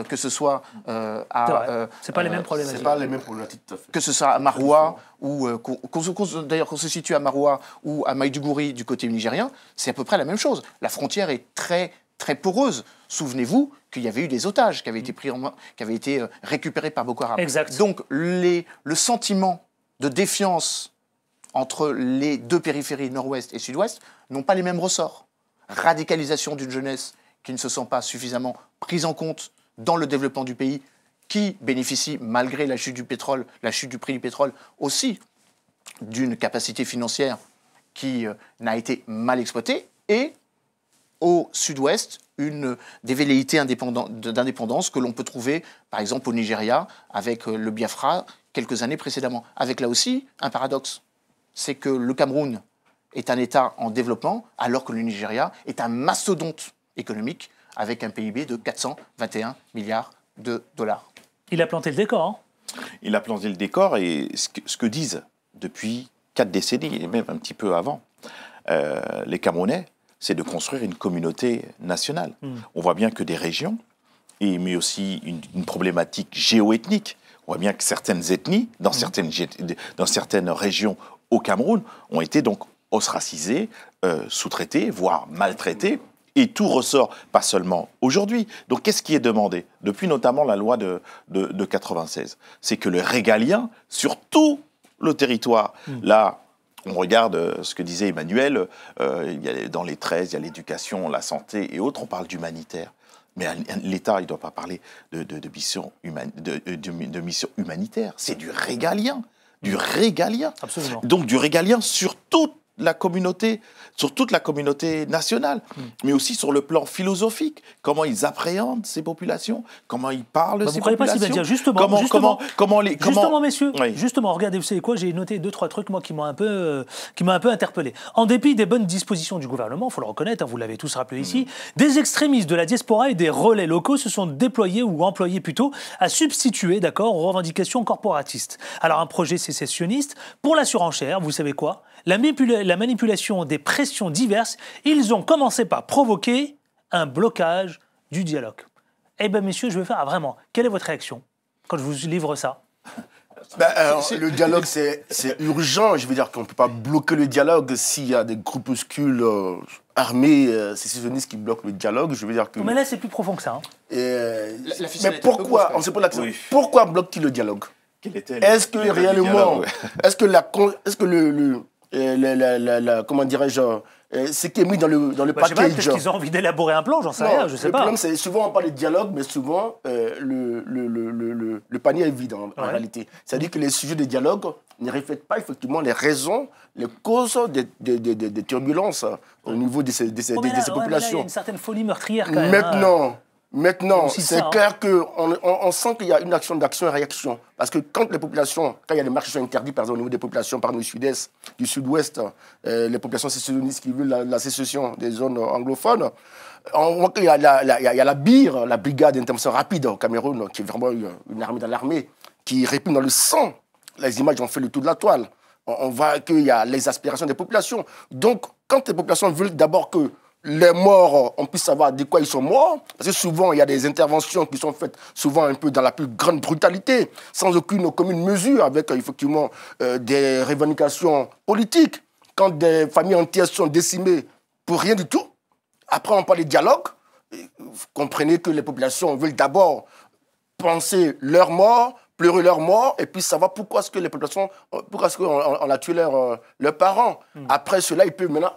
Speaker 3: que ce soit
Speaker 1: c'est pas les mêmes problématiques.
Speaker 4: C'est pas les mêmes problématiques, tout à fait.
Speaker 3: Que ce soit à Maroua, ou d'ailleurs qu'on se situe à Maroua ou à Maïdougouri du côté nigérien, c'est à peu près la même chose. La frontière est très poreuse. Souvenez-vous qu'il y avait eu des otages qui avaient été qui avaient été récupérés par Boko Haram.
Speaker 1: Exact.
Speaker 3: Donc le sentiment de défiance entre les deux périphéries, nord-ouest et sud-ouest, n'ont pas les mêmes ressorts. Radicalisation d'une jeunesse qui ne se sent pas suffisamment prise en compte dans le développement du pays, qui bénéficie, malgré la chute du pétrole, la chute du prix du pétrole, aussi d'une capacité financière qui n'a été mal exploitée, et au sud-ouest, des velléités d'indépendance que l'on peut trouver, par exemple, au Nigeria, avec le Biafra, quelques années précédemment. Avec là aussi un paradoxe, c'est que le Cameroun est un État en développement, alors que le Nigeria est un mastodonte économique, avec un PIB de 421 milliards de dollars.
Speaker 1: Il a planté le décor, hein.
Speaker 2: Il a planté le décor, et ce que disent depuis 4 décennies, et même un petit peu avant, les Camerounais, c'est de construire une communauté nationale. On voit bien que des régions, mais aussi une problématique géoethnique. On voit bien que certaines ethnies, dans certaines régions au Cameroun, ont été donc ostracisées, sous-traitées, voire maltraitées. Et tout ressort, pas seulement aujourd'hui. Donc qu'est-ce qui est demandé? Depuis notamment la loi de 96. C'est que le régalien, sur tout le territoire, là, on regarde ce que disait Emmanuel, dans les 13, il y a l'éducation, la santé et autres, on parle d'humanitaire. Mais l'État, il ne doit pas parler de mission humanitaire, c'est du régalien. Du régalien.
Speaker 1: Absolument.
Speaker 2: Donc du régalien sur toute toute la communauté nationale, mais aussi sur le plan philosophique. Comment ils appréhendent ces populations, comment ils parlent de ces populations.
Speaker 1: Vous ne croyez pas si bien dire, justement, messieurs, justement, regardez, vous savez quoi, j'ai noté 2-3 trucs, moi, qui m'ont un peu interpellé. En dépit des bonnes dispositions du gouvernement, il faut le reconnaître, hein, vous l'avez tous rappelé ici, des extrémistes de la diaspora et des relais locaux se sont déployés, ou employés plutôt, à substituer, d'accord, aux revendications corporatistes. Alors, un projet sécessionniste, pour la surenchère, vous savez quoi ? La manipulation des pressions diverses, ils ont commencé par provoquer un blocage du dialogue. Eh bien, messieurs, je vais faire vraiment. Quelle est votre réaction quand je vous livre ça ?
Speaker 4: Le dialogue, c'est urgent. Je veux dire qu'on ne peut pas bloquer le dialogue s'il y a des groupuscules armés sécessionnistes qui bloquent le dialogue. Je veux dire que...
Speaker 1: Mais là, c'est plus profond que ça. Hein.
Speaker 4: Mais pourquoi, on se pose la question, pourquoi bloque-t-il le dialogue ? Est-ce que réellement, est-ce que comment dirais-je, ce qui est mis dans le package...
Speaker 1: Peut-être qu'ils ont envie d'élaborer un plan, j'en sais rien, je sais pas.
Speaker 4: Le problème, c'est souvent on parle de dialogue, mais souvent le panier est vide en réalité. C'est-à-dire que les sujets de dialogue ne reflètent pas effectivement les raisons, les causes des turbulences au niveau de ces populations.
Speaker 1: Là, il y a une certaine folie meurtrière quand même.
Speaker 4: Maintenant, c'est clair qu'on sent qu'il y a une action d'action et réaction. Parce que quand il y a des marches qui sont interdites, par exemple au niveau des populations, par exemple du sud-ouest, les populations sécessionnistes qui veulent la sécession des zones anglophones, on voit qu'il y a la BIR, la Brigade d'intervention rapide au Cameroun, qui est vraiment une armée dans l'armée, qui réprime dans le sang. Les images ont fait le tour de la toile. On voit qu'il y a les aspirations des populations. Donc, quand les populations veulent d'abord que les morts, on puisse savoir de quoi ils sont morts, parce que souvent, il y a des interventions qui sont faites souvent un peu dans la plus grande brutalité, sans aucune commune mesure, avec effectivement des revendications politiques. Quand des familles entières sont décimées pour rien du tout, après on parle de dialogue, vous comprenez que les populations veulent d'abord penser leur mort, pleurer leur mort, et puis savoir pourquoi est-ce que les populations, pourquoi est-ce qu'on a tué leurs parents. Après cela, ils peuvent maintenant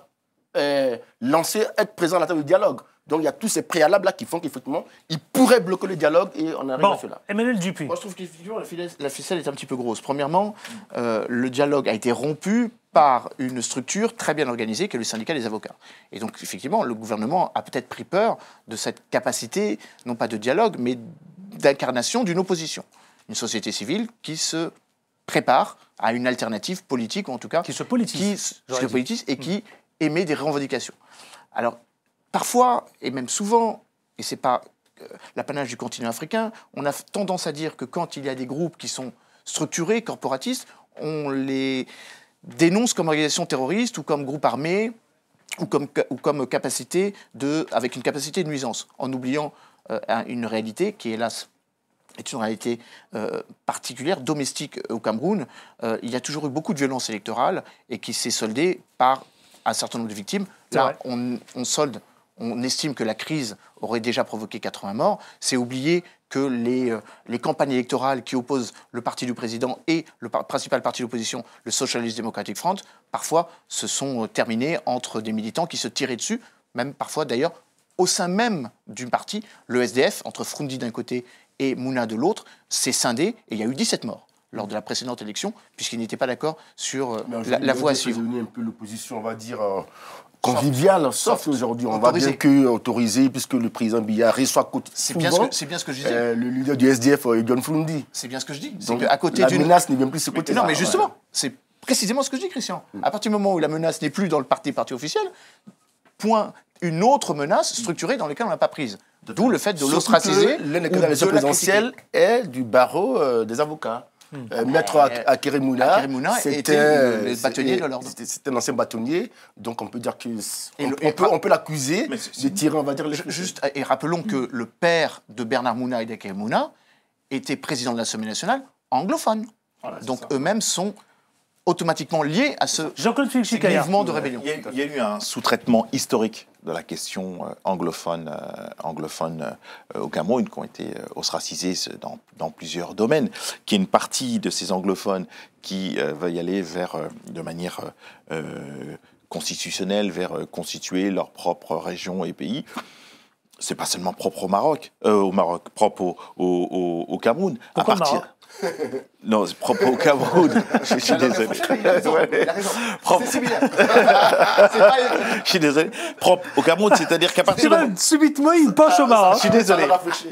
Speaker 4: être présent à la table du dialogue. Donc il y a tous ces préalables-là qui font qu'effectivement, ils pourraient bloquer le dialogue et on arrive à cela.
Speaker 1: Emmanuel Dupuis.
Speaker 3: Moi, je trouve qu'effectivement, la ficelle est un petit peu grosse. Premièrement, le dialogue a été rompu par une structure très bien organisée, qui est le syndicat des avocats. Et donc, effectivement, le gouvernement a peut-être pris peur de cette capacité, non pas de dialogue, mais d'incarnation d'une opposition. Une société civile qui se prépare à une alternative politique, ou en tout cas...
Speaker 1: Qui se politise.
Speaker 3: Et qui émet des revendications. Alors, parfois, et même souvent, et ce n'est pas l'apanage du continent africain, on a tendance à dire que quand il y a des groupes qui sont structurés, corporatistes, on les dénonce comme organisation terroriste ou comme groupe armé ou comme capacité avec une capacité de nuisance, en oubliant une réalité qui, hélas, est une réalité particulière, domestique au Cameroun. Il y a toujours eu beaucoup de violence électorale et qui s'est soldée par un certain nombre de victimes. Là, on estime que la crise aurait déjà provoqué 80 morts. C'est oublier que les campagnes électorales qui opposent le parti du président et le principal parti d'opposition, le Socialist Democratic Front, parfois se sont terminées entre des militants qui se tiraient dessus, même parfois d'ailleurs au sein même du parti. Le SDF, entre Frundi d'un côté et Mouna de l'autre, s'est scindé et il y a eu 17 morts lors de la précédente élection, puisqu'ils n'étaient pas d'accord sur la voie à suivre.
Speaker 4: C'est devenu un peu l'opposition, on va dire, conviviale, sauf aujourd'hui. On va dire que autorisé, puisque le président Biya reçoit côté.
Speaker 3: C'est bien ce que je disais.
Speaker 4: Le leader du SDF, John Frundi.
Speaker 3: C'est bien ce que je dis.
Speaker 4: Donc, à côté la menace n'est même plus ce côté.
Speaker 3: Non, mais justement, c'est précisément ce que je dis, Christian. À partir du moment où la menace n'est plus dans le parti officiel, point une autre menace structurée dans laquelle on n'a pas prise. D'où le fait de l'ostraciser.
Speaker 4: L'élection présidentielle est du barreau des avocats. Maître Akere Mouna
Speaker 3: était le bâtonnier de l'ordre.
Speaker 4: C'était un ancien bâtonnier, donc on peut dire on peut l'accuser de tirer, on va dire...
Speaker 3: Et rappelons que le père de Bernard Mouna et d'Akere Mouna était président de l'Assemblée nationale anglophone. Voilà, donc eux-mêmes sont automatiquement liés à ce mouvement de rébellion.
Speaker 2: Il y a eu un sous-traitement historique de la question anglophone au Cameroun, qui ont été ostracisés dans plusieurs domaines, qui est une partie de ces anglophones qui va y aller de manière constitutionnelle, vers constituer leur propre région et pays. C'est pas seulement propre au Maroc, propre au Cameroun.
Speaker 1: Pourquoi le Maroc ?
Speaker 2: Non, c'est propre au Cameroun. Je suis désolé.
Speaker 3: Il a raison.
Speaker 2: Propre.
Speaker 3: C'est similaire. C'est pas...
Speaker 2: Je suis désolé. Propre au Cameroun, c'est-à-dire qu'à partir de...
Speaker 1: Subitement, il penche au Maroc.
Speaker 2: Je suis désolé.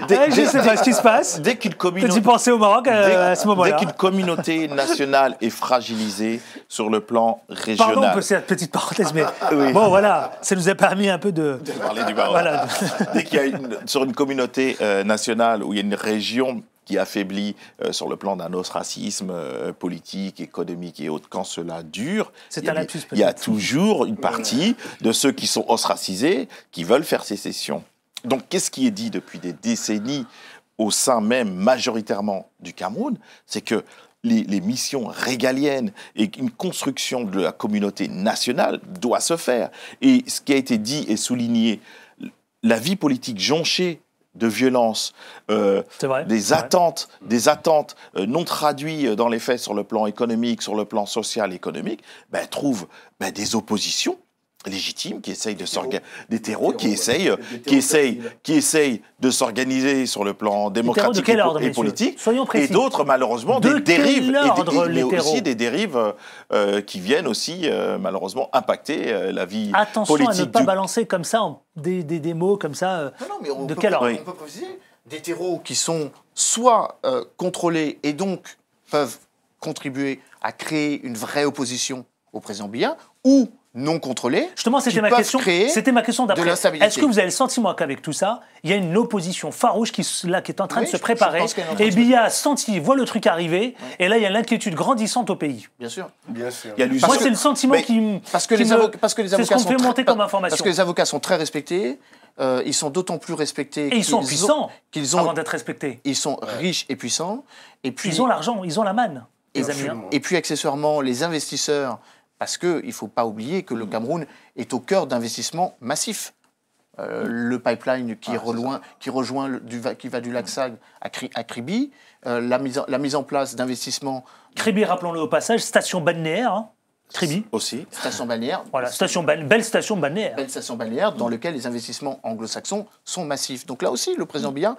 Speaker 1: Je ne sais pas ce qui se passe.
Speaker 2: Dès qu'une communauté...
Speaker 1: Peux-tu penser au Maroc à ce moment-là?
Speaker 2: Dès qu'une communauté nationale est fragilisée sur le plan régional...
Speaker 1: Pardon, on peut faire une petite parenthèse, mais
Speaker 2: Oui.
Speaker 1: bon, voilà, ça nous a permis un peu de
Speaker 2: parler du Maroc.
Speaker 1: Voilà.
Speaker 2: Dès qu'il y a sur une communauté nationale où il y a une région qui affaiblit sur le plan d'un ostracisme politique, économique et autres, quand cela dure, il y a toujours une partie de ceux qui sont ostracisés qui veulent faire sécession. Donc, qu'est-ce qui est dit depuis des décennies au sein même majoritairement du Cameroun? C'est que les missions régaliennes et une construction de la communauté nationale doit se faire. Et ce qui a été dit et souligné, la vie politique jonchée de violences, des attentes non traduites dans les faits sur le plan économique, sur le plan social économique, trouvent des oppositions légitimes qui essayent de s'organiser, des terreaux qui essayent de s'organiser sur le plan démocratique et politique, et d'autres malheureusement des dérives, mais aussi des dérives qui viennent aussi malheureusement impacter la vie politique.
Speaker 1: Attention à ne pas balancer comme ça des mots comme ça.
Speaker 3: Non, mais on
Speaker 1: de quel ordre?
Speaker 3: On peut préciser des terreaux qui sont soit contrôlés et donc peuvent contribuer à créer une vraie opposition au président Biya, ou non contrôlés.
Speaker 1: Justement, c'était ma question. C'était ma question d'après. Est-ce que vous avez le sentiment qu'avec tout ça, il y a une opposition farouche qui est en train de se préparer, et Biya a senti, voit le truc arriver, et là il y a l'inquiétude grandissante au pays.
Speaker 3: Bien sûr.
Speaker 2: Bien sûr.
Speaker 1: Moi, c'est le sentiment qui
Speaker 3: parce que les avocats
Speaker 1: sont monter comme information.
Speaker 3: Parce que les avocats sont très respectés. Ils sont d'autant plus respectés.
Speaker 1: Et ils sont puissants avant d'être respectés.
Speaker 3: Ils sont riches et puissants. Et puis
Speaker 1: ils ont l'argent, ils ont la manne.
Speaker 3: Et puis accessoirement, les investisseurs. Parce qu'il ne faut pas oublier que le Cameroun est au cœur d'investissements massifs. Le pipeline qui va du lac Sag à Kribi, la mise en place d'investissements...
Speaker 1: Kribi, rappelons-le au passage, station balnéaire, hein. Kribi.
Speaker 2: Aussi.
Speaker 3: Station balnéaire.
Speaker 1: Voilà, belle station balnéaire.
Speaker 3: Belle station balnéaire dans laquelle les investissements anglo-saxons sont massifs. Donc là aussi, le président Biya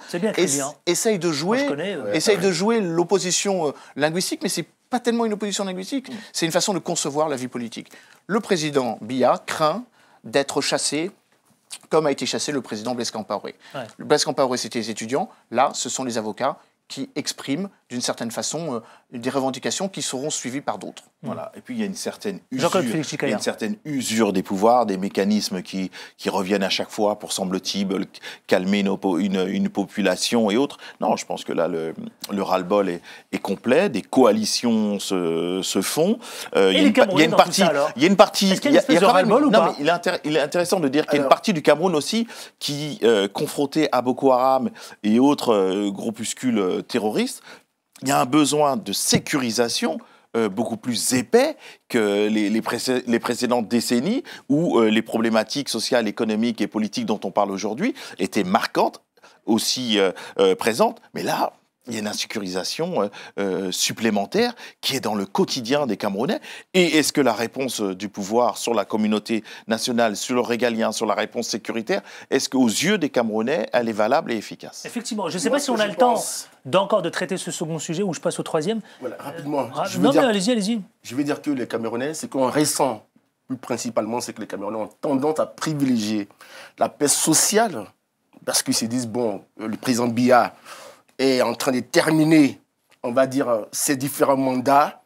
Speaker 3: essaye de jouer l'opposition linguistique, mais c'est pas tellement une opposition linguistique, c'est une façon de concevoir la vie politique. Le président Biya craint d'être chassé comme a été chassé le président Blaise Compaoré. Blaise Compaoré, c'était les étudiants. Là, ce sont les avocats qui expriment d'une certaine façon des revendications qui seront suivies par d'autres.
Speaker 2: Voilà. Et puis il y a une certaine usure, des pouvoirs, des mécanismes qui reviennent à chaque fois pour, semble-t-il, calmer une population et autres. Non, je pense que là, le ras-le-bol est complet, des coalitions se font. Il y a une partie... Il y a une partie...
Speaker 1: Est-ce qu'il y a une espèce de ras-le-bol ou pas?
Speaker 2: Il est intéressant de dire qu'il y a une partie du Cameroun aussi qui, confrontée à Boko Haram et autres groupuscules terroristes, il y a un besoin de sécurisation beaucoup plus épais que les précédentes décennies où les problématiques sociales, économiques et politiques dont on parle aujourd'hui étaient marquantes, aussi présentes. Mais là, il y a une insécurisation supplémentaire qui est dans le quotidien des Camerounais. Et est-ce que la réponse du pouvoir sur la communauté nationale, sur le régalien, sur la réponse sécuritaire, est-ce qu'aux yeux des Camerounais, elle est valable et efficace?
Speaker 1: Effectivement. Je ne sais pas si on a le temps d'encore de traiter ce second sujet ou je passe au troisième.
Speaker 4: Voilà, rapidement.
Speaker 1: Mais allez-y.
Speaker 4: Je veux dire que les Camerounais, ce qu'on ressent plus principalement, c'est que les Camerounais ont tendance à privilégier la paix sociale parce qu'ils se disent, bon, le président Biya est en train de terminer, on va dire, ses différents mandats.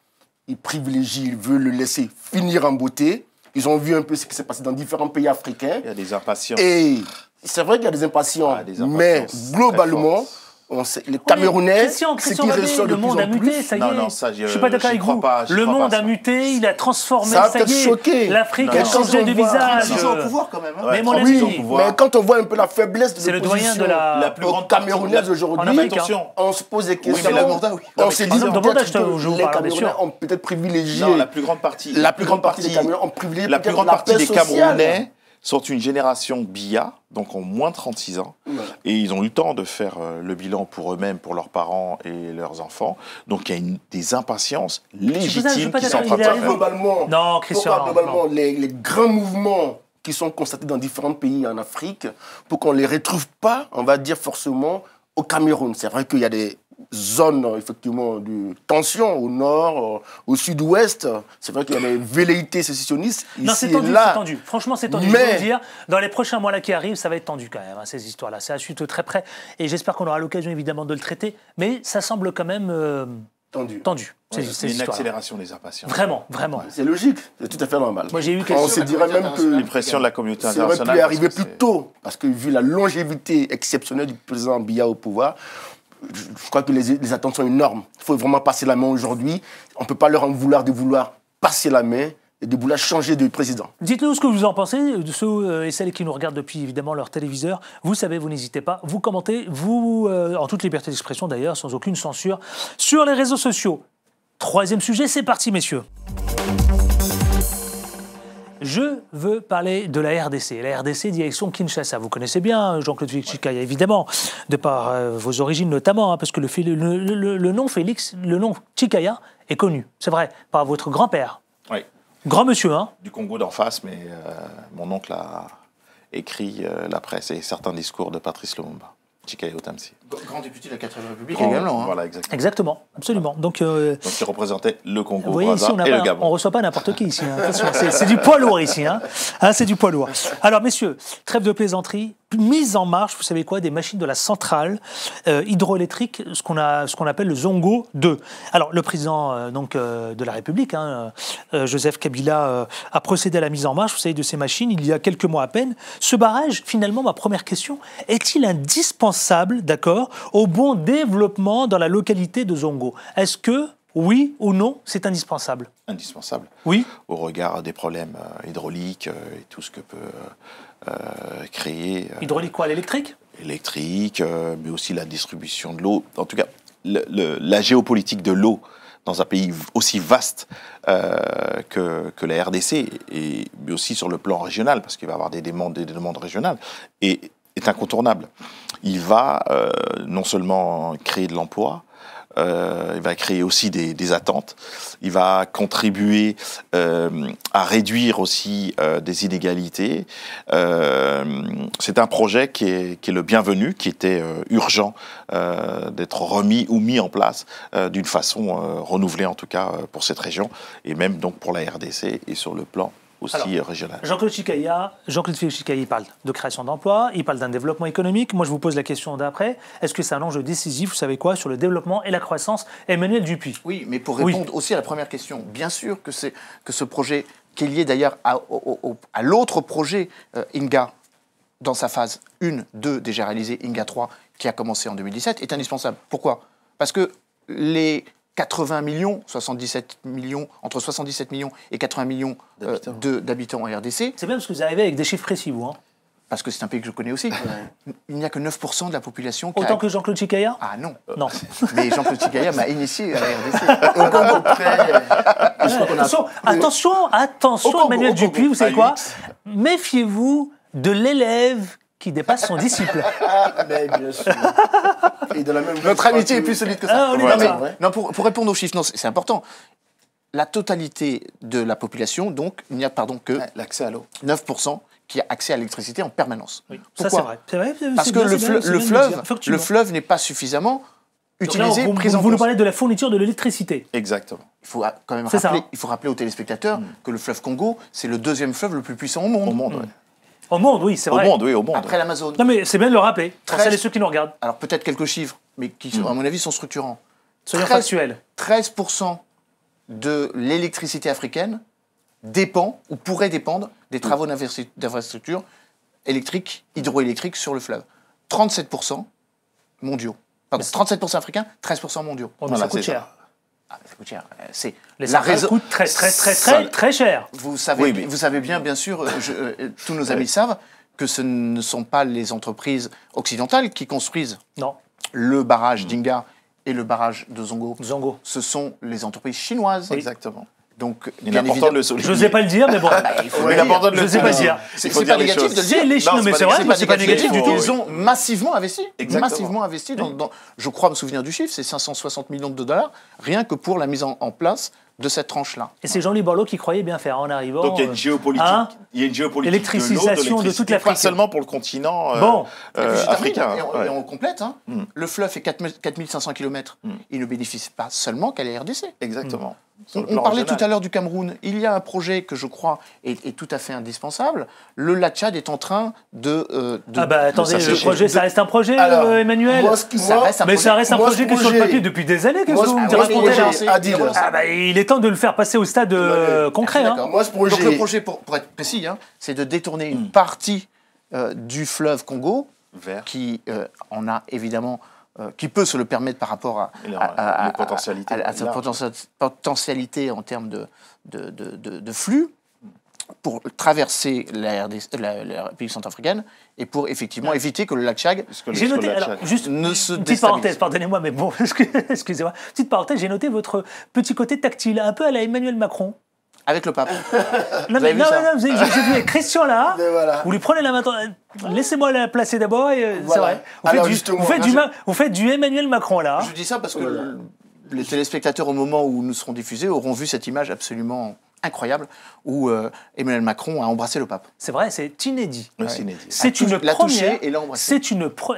Speaker 4: Il privilégie, il veut le laisser finir en beauté. Ils ont vu un peu ce qui s'est passé dans différents pays africains.
Speaker 2: Il y a des impatients.
Speaker 4: Et c'est vrai qu'il y a des impatients, mais globalement, les Camerounais,
Speaker 1: Christian Babé, le monde a muté, ça y est.
Speaker 2: Non, ça,
Speaker 1: je suis pas d'accord avec vous. Le monde a muté, il a transformé, ça y est. L'Afrique a changé de visage.
Speaker 3: Ils sont au pouvoir quand même.
Speaker 1: Mais mon ami,
Speaker 4: mais quand on voit un peu la faiblesse de
Speaker 1: l'opposition
Speaker 4: la plus grande camerounaise aujourd'hui, on se pose des questions. On se dit que les Camerounais ont peut-être privilégié.
Speaker 2: La plus grande partie
Speaker 4: des Camerounais ont privilégié
Speaker 2: la plus grande partie des Camerounais sont une génération Biya, donc ont moins de 36 ans, et ils ont eu le temps de faire le bilan pour eux-mêmes, pour leurs parents et leurs enfants. Donc il y a des impatiences légitimes qui sont en train de se faire.
Speaker 4: Globalement, les grands mouvements qui sont constatés dans différents pays en Afrique, pour qu'on ne les retrouve pas, on va dire forcément, au Cameroun. C'est vrai qu'il y a des zones, effectivement, de tension au nord, au sud-ouest. C'est vrai qu'il y a des velléités sécessionnistes.
Speaker 1: Non, c'est tendu, c'est tendu. Franchement, c'est tendu.
Speaker 4: Mais...
Speaker 1: Je veux dire, dans les prochains mois là qui arrivent, ça va être tendu quand même, hein, ces histoires-là. C'est à suivre de très près. Et j'espère qu'on aura l'occasion, évidemment, de le traiter. Mais ça semble quand même tendu.
Speaker 2: C'est une accélération des impatiences.
Speaker 1: Vraiment, vraiment.
Speaker 4: Ouais, c'est logique, c'est tout à fait normal.
Speaker 1: Moi, j'ai eu
Speaker 4: On se dirait même que
Speaker 2: l'impression de la communauté internationale.
Speaker 4: Ça aurait pu arriver plus tôt, parce que vu la longévité exceptionnelle du président Biya au pouvoir, je crois que les attentes sont énormes. Il faut vraiment passer la main aujourd'hui. On ne peut pas leur en vouloir de vouloir passer la main et de vouloir changer de président.
Speaker 1: Dites-nous ce que vous en pensez, de ceux et celles qui nous regardent depuis évidemment leur téléviseur. Vous savez, vous n'hésitez pas, vous commentez, vous, en toute liberté d'expression d'ailleurs, sans aucune censure, sur les réseaux sociaux. Troisième sujet, c'est parti messieurs. Je veux parler de la RDC. La RDC, direction Kinshasa. Vous connaissez bien Jean-Claude Félix Tshikaya, évidemment, de par vos origines notamment, hein, parce que le nom Félix, le nom Tshikaya est connu, c'est vrai, par votre grand-père.
Speaker 2: Oui.
Speaker 1: Grand monsieur, hein.
Speaker 2: Du Congo d'en face, mais mon oncle a écrit la presse et certains discours de Patrice Lumumba. Tshikaya Otamsi.
Speaker 3: Grand député de la 4e République également. Hein.
Speaker 2: Voilà, exactement.
Speaker 1: Exactement, absolument. Donc
Speaker 2: il représentait le Congo,
Speaker 1: vous voyez, ici,
Speaker 2: et le Gabon.
Speaker 1: on ne reçoit pas n'importe qui ici. Hein. Attention, c'est du poids lourd ici. Hein. Hein, c'est du poids lourd. Alors, messieurs, trêve de plaisanterie, mise en marche, vous savez quoi, des machines de la centrale hydroélectrique, ce qu'on appelle le Zongo 2. Alors, le président de la République, hein, Joseph Kabila, a procédé à la mise en marche, vous savez, de ces machines il y a quelques mois à peine. Ce barrage, finalement, ma première question, est-il indispensable, d'accord, au bon développement dans la localité de Zongo? Est-ce que, oui ou non, c'est indispensable?
Speaker 2: Indispensable.
Speaker 1: Oui.
Speaker 2: Au regard des problèmes hydrauliques et tout ce que peut créer.
Speaker 1: Hydraulique quoi, l'électrique?
Speaker 2: Électrique, mais aussi la distribution de l'eau. En tout cas, la géopolitique de l'eau dans un pays aussi vaste que la RDC, mais aussi sur le plan régional, parce qu'il va y avoir des demandes régionales, est incontournable. Il va non seulement créer de l'emploi, il va créer aussi des attentes, il va contribuer à réduire aussi des inégalités. C'est un projet qui est le bienvenu, qui était urgent d'être remis ou mis en place d'une façon renouvelée en tout cas pour cette région et même donc pour la RDC et sur le plan aussi régional.
Speaker 1: Jean-Claude Félix Tshikaya, il parle de création d'emplois, il parle d'un développement économique. Moi, je vous pose la question d'après. Est-ce que c'est un enjeu décisif, vous savez quoi, sur le développement et la croissance? Emmanuel Dupuy.
Speaker 3: Oui, mais pour répondre aussi à la première question, bien sûr que ce projet, qui est lié d'ailleurs à l'autre projet INGA, dans sa phase 1, 2, déjà réalisée, INGA 3, qui a commencé en 2017, est indispensable. Pourquoi? Parce que les 80 millions, 77 millions, entre 77 millions et 80 millions d'habitants en RDC.
Speaker 1: C'est bien parce que vous arrivez avec des chiffres précis, vous. Hein.
Speaker 3: Parce que c'est un pays que je connais aussi. Il n'y a que 9% de la population qui
Speaker 1: Autant que Jean-Claude Tshikaya?
Speaker 3: Ah non.
Speaker 1: Non.
Speaker 3: Mais Jean-Claude Tshikaya m'a initié à la RDC. Au Congo,
Speaker 1: attention, Emmanuel Dupuy, vous savez quoi? Méfiez-vous de l'élève qui dépasse son disciple.
Speaker 3: Mais bien sûr. Et de la même notre amitié est plus solide que ça. Non, pour répondre aux chiffres, non, c'est important. La totalité de la population, donc, il n'y a que
Speaker 2: l'accès à l'eau.
Speaker 3: 9% qui a accès à l'électricité en permanence.
Speaker 1: Oui. Pourquoi? Ça, c'est vrai.
Speaker 3: Parce que le fleuve n'est pas suffisamment utilisé, pris en compte.
Speaker 1: Vous nous parlez de la fourniture de l'électricité.
Speaker 2: Exactement.
Speaker 3: Il faut quand même rappeler aux téléspectateurs que le fleuve Congo, c'est le 2e fleuve le plus puissant au monde.
Speaker 2: Au monde, oui.
Speaker 1: Au monde, oui, c'est vrai.
Speaker 2: Au monde.
Speaker 3: Après l'Amazone.
Speaker 1: Non, mais c'est bien de le rappeler. Pour celles et ceux qui nous regardent.
Speaker 3: Alors, peut-être quelques chiffres, mais qui, à mon avis, sont structurants.
Speaker 1: Soyons factuels.
Speaker 3: 13% de l'électricité africaine dépend, ou pourrait dépendre, des travaux d'infrastructure électrique, hydroélectrique sur le fleuve. 37% mondiaux. Pardon, 37% africains, 13% mondiaux.
Speaker 1: Oh, mais ça coûte cher.
Speaker 3: Ça coûte cher.
Speaker 1: Les centrales coûtent très cher.
Speaker 3: Vous savez bien sûr, tous nos amis savent que ce ne sont pas les entreprises occidentales qui construisent le barrage d'Inga et le barrage de Zongo. Ce sont les entreprises chinoises.
Speaker 2: Oui. Exactement.
Speaker 3: Donc,
Speaker 2: il est important de le souligner.
Speaker 1: Je n'osais pas le dire, mais bon.
Speaker 2: Il est important de le
Speaker 1: souligner.
Speaker 3: C'est pas négatif de le dire.
Speaker 1: Mais c'est vrai, c'est pas négatif du tout.
Speaker 3: Ils ont massivement investi. Massivement investi. Je crois me souvenir du chiffre, c'est 560 millions de dollars, rien que pour la mise en place de cette tranche-là.
Speaker 1: Et c'est Jean-Louis Borloo qui croyait bien faire en arrivant.
Speaker 2: Donc il y a une géopolitique, il y a une géopolitique
Speaker 1: électricisation de toute l'Afrique.
Speaker 2: Pas seulement pour le continent africain.
Speaker 3: Et on complète. Hein. Le fleuve fait 4500 km. Il ne bénéficie pas seulement qu'à la RDC.
Speaker 2: Exactement.
Speaker 3: On parlait tout à l'heure du Cameroun. Il y a un projet que je crois est tout à fait indispensable. Le lac Tchad est en train de
Speaker 1: attendez, le projet, ça reste un projet, Emmanuel. Ça reste un projet qui est sur le papier depuis des années. Qu'est-ce que vous me racontez là? Il est temps de le faire passer au stade concret. Hein.
Speaker 3: Donc le projet, pour être précis, c'est de détourner une partie du fleuve Congo, qui en a évidemment... qui peut se le permettre par rapport à sa potentialité en termes de flux, pour traverser la République centrafricaine et pour effectivement éviter que le lac Tchad
Speaker 1: j'ai noté, juste
Speaker 3: ne se
Speaker 1: une petite parenthèse, pardonnez-moi, mais bon, excusez-moi, petite parenthèse, j'ai noté votre petit côté tactile, un peu à la Emmanuel Macron.
Speaker 3: Avec le pape.
Speaker 1: Non, j'ai vu Christian là, vous lui prenez la main, laissez-moi la placer d'abord, c'est vrai. Vous faites du Emmanuel Macron là.
Speaker 3: Je dis ça parce que les téléspectateurs, au moment où nous serons diffusés, auront vu cette image absolument incroyable où Emmanuel Macron a embrassé le pape.
Speaker 1: C'est vrai, c'est inédit.
Speaker 2: Ouais. C'est inédit.
Speaker 1: C'est une première.
Speaker 3: Et l'a embrassé.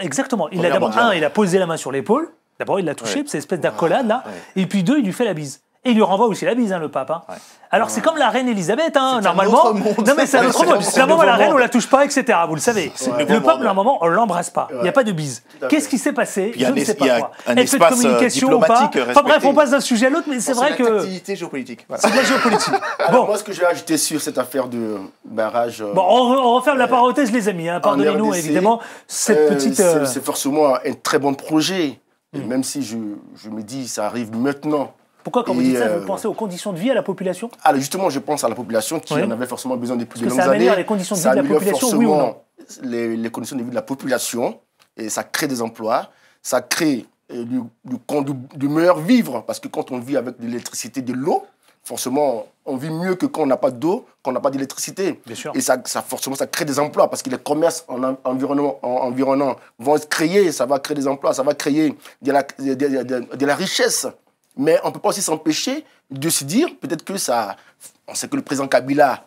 Speaker 1: Exactement. Il a d'abord il a posé la main sur l'épaule. D'abord, il l'a touché, cette espèce d'accolade là. Et puis deux, il lui fait la bise. Et il lui renvoie aussi la bise, le pape. Hein. Ouais. Alors, c'est comme la reine Elisabeth, normalement. Non, mais c'est un autre monde. Normalement, la reine, on la touche pas, etc. Vous le savez. Le pape, normalement, on l'embrasse pas. Il n'y a pas de bise. Qu'est-ce qui s'est passé? Je ne sais pas quoi.
Speaker 2: Effet de communication ou pas.
Speaker 1: Enfin bref, on passe d'un sujet à l'autre, mais c'est vrai que.
Speaker 3: C'est la tactilité géopolitique.
Speaker 1: C'est de la géopolitique.
Speaker 4: Bon, moi, ce que je vais ajouter sur cette affaire de barrage.
Speaker 1: Bon, on referme la parenthèse, les amis. Pardonnez-nous, évidemment, cette petite.
Speaker 4: C'est forcément un très bon projet. Même si je me dis, ça arrive maintenant.
Speaker 1: Pourquoi, quand vous dites ça, vous pensez aux conditions de vie à la population?
Speaker 4: Alors justement, je pense à la population qui en avait forcément besoin depuis de longues années.
Speaker 1: Ça améliore les conditions de vie de la population, oui ou non?
Speaker 4: Les conditions de vie de la population, et ça crée des emplois, ça crée du meilleur vivre, parce que quand on vit avec de l'électricité, de l'eau, forcément, on vit mieux que quand on n'a pas d'eau, quand on n'a pas d'électricité.
Speaker 1: Bien sûr.
Speaker 4: Et forcément, ça crée des emplois, parce que les commerces environnants vont se créer, ça va créer des emplois, ça va créer de la richesse. Mais on ne peut pas aussi s'empêcher de se dire, peut-être que ça... On sait que le président Kabila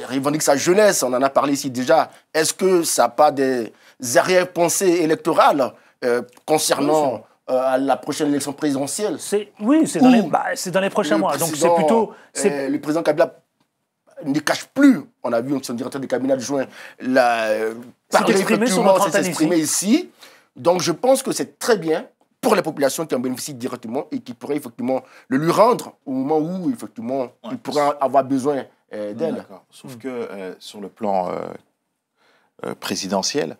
Speaker 4: revendique sa jeunesse, on en a parlé ici déjà. Est-ce que ça n'a pas des arrière-pensées électorales concernant la prochaine élection présidentielle?
Speaker 1: Oui, c'est dans les prochains mois. Donc c'est plutôt...
Speaker 4: Le président Kabila ne cache plus. On a vu son directeur de cabinet adjoint s'exprimer ici. Donc je pense que c'est très bien pour les populations qui en bénéficient directement et qui pourraient effectivement le lui rendre au moment où effectivement il pourra avoir besoin d'elle.
Speaker 2: Sauf que sur le plan présidentiel,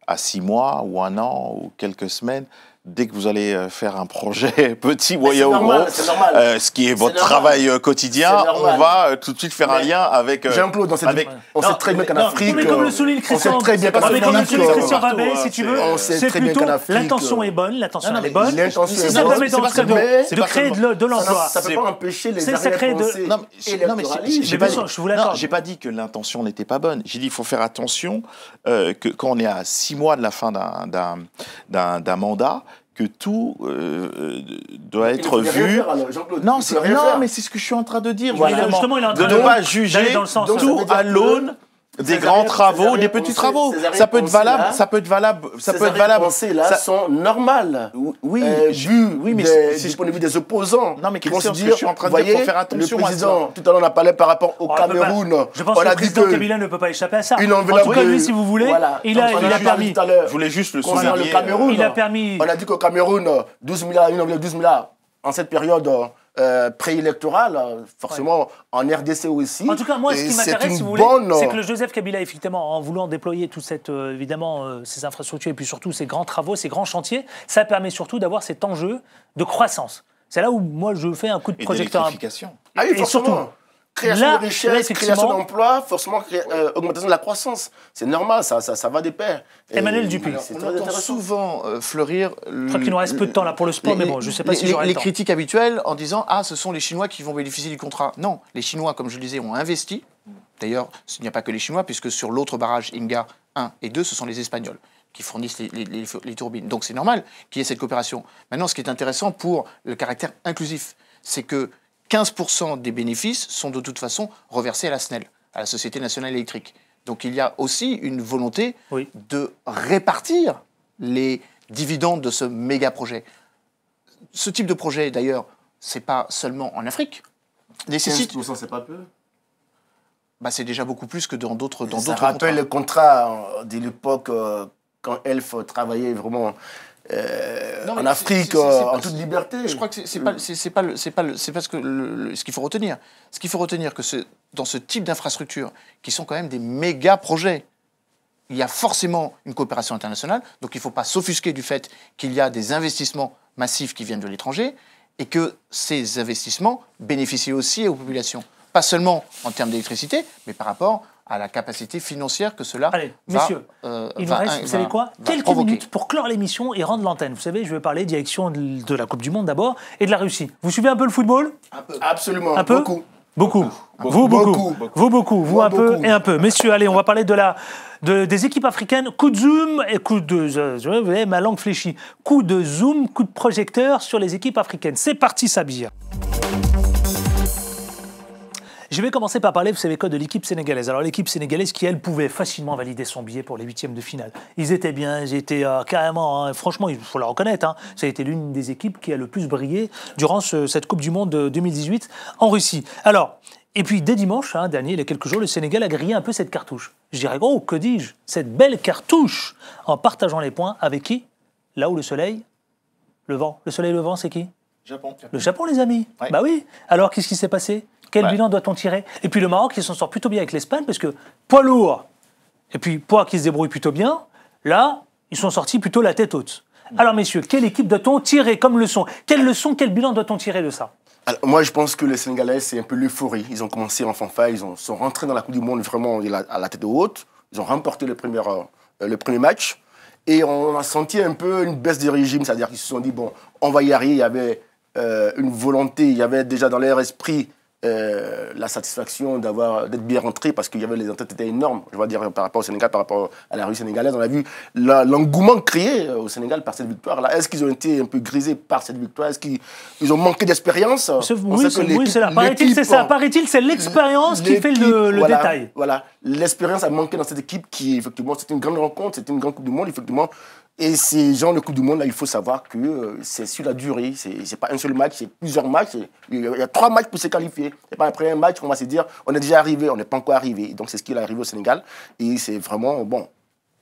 Speaker 2: à 6 mois ou 1 an ou quelques semaines, dès que vous allez faire un projet petit, moyen ou gros, ce qui est votre travail quotidien, on va tout de suite faire un lien avec...
Speaker 4: Jean-Claude, on sait très bien qu'en Afrique...
Speaker 1: Mais comme le souligne Christian Babet, si tu veux, c'est plutôt... L'intention est bonne, l'intention est bonne. Si ça permet de créer de l'emploi...
Speaker 4: Ça ne peut pas empêcher les arrière-pensées électoralistes.
Speaker 1: Je
Speaker 2: n'ai pas dit que l'intention n'était pas bonne. J'ai dit qu'il faut faire attention que quand on est à 6 mois de la fin d'un mandat, que tout doit être vu. Non, mais c'est ce que je suis en train de dire.
Speaker 1: Justement, il est en train
Speaker 2: de ne pas juger tout à l'aune des grands travaux, des petits travaux. Ça peut être valable. Ça peut être valable.
Speaker 4: Là sont normales.
Speaker 2: Oui,
Speaker 4: mais c'est du point de vue des opposants.
Speaker 2: Non, mais
Speaker 4: qui vont se dire,
Speaker 2: je suis en train de dire, faut faire attention.
Speaker 4: Le président, tout à l'heure, on a parlé par rapport au Cameroun.
Speaker 1: Je pense que le président Kabila ne peut pas échapper à ça.
Speaker 4: En tout
Speaker 1: cas, lui, si vous voulez, il a permis.
Speaker 2: Je voulais juste le souligner.
Speaker 4: Le Cameroun,
Speaker 1: il a permis.
Speaker 4: On a dit qu'au Cameroun, 12 milliards en cette période préélectorale, forcément en RDC aussi.
Speaker 1: En tout cas, moi, ce qui m'intéresse, si vous voulez, c'est que le Joseph Kabila, effectivement, en voulant déployer toute cette, évidemment, ces infrastructures et puis surtout ces grands travaux, ces grands chantiers, ça permet surtout d'avoir cet enjeu de croissance. C'est là où moi je fais un coup de projecteur.
Speaker 4: Et surtout. Création de richesse, création d'emplois, forcément augmentation de la croissance. C'est normal, ça va de pair.
Speaker 1: Emmanuel Dupuy.
Speaker 3: On entend souvent fleurir...
Speaker 1: Je crois qu'il nous reste peu de temps là pour le sport, mais bon, je ne sais pas si j'aurai le temps.
Speaker 3: Les critiques habituelles en disant « Ah, ce sont les Chinois qui vont bénéficier du contrat ». Non, les Chinois, comme je le disais, ont investi. D'ailleurs, il n'y a pas que les Chinois, puisque sur l'autre barrage, Inga 1 et 2, ce sont les Espagnols qui fournissent les turbines. Donc c'est normal qu'il y ait cette coopération. Maintenant, ce qui est intéressant pour le caractère inclusif, c'est que 15% des bénéfices sont de toute façon reversés à la SNEL, à la Société nationale électrique. Donc il y a aussi une volonté de répartir les dividendes de ce méga projet. Ce type de projet, d'ailleurs, c'est pas seulement en Afrique.
Speaker 4: 15%, c'est pas peu.
Speaker 3: Bah, c'est déjà beaucoup plus que dans d'autres
Speaker 4: Ça rappelle le contrat de l'époque quand Elf travaillait vraiment en Afrique en toute liberté.
Speaker 3: Je crois que c'est pas ce qu'il faut retenir. Ce qu'il faut retenir que dans ce type d'infrastructures, qui sont quand même des méga projets, il y a forcément une coopération internationale. Donc il ne faut pas s'offusquer du fait qu'il y a des investissements massifs qui viennent de l'étranger et que ces investissements bénéficient aussi aux populations. Pas seulement en termes d'électricité, mais par rapport à la capacité financière que cela
Speaker 1: messieurs, il nous reste, vous savez quoi, quelques minutes pour clore l'émission et rendre l'antenne. Vous savez, je vais parler direction de la Coupe du Monde d'abord et de la Russie. Vous suivez un peu le football?
Speaker 3: Un peu.
Speaker 4: Absolument.
Speaker 1: Un peu?
Speaker 4: Beaucoup.
Speaker 1: Beaucoup. Vous, beaucoup. Vous, beaucoup. Vous, un peu et un peu. Messieurs, allez, on va parler des équipes africaines. Coup de zoom et coup de... Vous voyez, ma langue fléchie. Coup de zoom, coup de projecteur sur les équipes africaines. C'est parti, Sabir. Je vais commencer par parler, vous savez quoi, de l'équipe sénégalaise. Alors l'équipe sénégalaise qui, elle, pouvait facilement valider son billet pour les huitièmes de finale. Ils étaient bien, ils étaient carrément, franchement, il faut le reconnaître, ça a été l'une des équipes qui a le plus brillé durant cette Coupe du Monde 2018 en Russie. Alors, et puis dès dimanche dernier, il y a quelques jours, le Sénégal a grillé un peu cette cartouche. Je dirais, oh, que dis-je, cette belle cartouche, en partageant les points avec qui? Là où le soleil, le vent. Le soleil et le vent, c'est qui?
Speaker 2: Japon.
Speaker 1: Le Japon, les amis.
Speaker 2: Ouais.
Speaker 1: Bah oui. Alors, qu'est-ce qui s'est passé? Quel bilan doit-on tirer? Et puis le Maroc, il s'en sort plutôt bien avec l'Espagne, parce que poids lourd, et puis poids qui se débrouille plutôt bien, là, ils sont sortis plutôt la tête haute. Alors messieurs, quelle équipe doit-on tirer comme leçon? Quelle leçon, quel bilan doit-on tirer de ça?
Speaker 4: Alors, moi, je pense que les Sénégalais, c'est un peu l'euphorie. Ils ont commencé en fanfare, sont rentrés dans la Coupe du Monde vraiment à la tête haute. Ils ont remporté le premier match. Et on a senti un peu une baisse du régime, c'est-à-dire qu'ils se sont dit, bon, on va y arriver. Il y avait une volonté, il y avait déjà dans leur esprit la satisfaction d'être bien rentré parce qu'il y avait les ententes étaient énormes, je vais dire, par rapport au Sénégal, par rapport à la Russie sénégalaise. On a vu l'engouement créé au Sénégal par cette victoire-là. Est-ce qu'ils ont été un peu grisés par cette victoire? Est-ce qu'ils ont manqué d'expérience?
Speaker 1: Oui, c'est là. Paraît-il, c'est l'expérience qui fait le détail.
Speaker 4: Voilà, l'expérience a manqué dans cette équipe qui, effectivement, c'est une grande rencontre, c'est une grande Coupe du Monde, effectivement. Et ces gens de Coupe du Monde, là, il faut savoir que c'est sur la durée. C'est pas un seul match, c'est plusieurs matchs. Il y a 3 matchs pour se qualifier. C'est pas après un match qu'on va se dire on est déjà arrivé, on n'est pas encore arrivé. Donc c'est ce qui est arrivé au Sénégal. Et c'est vraiment, bon,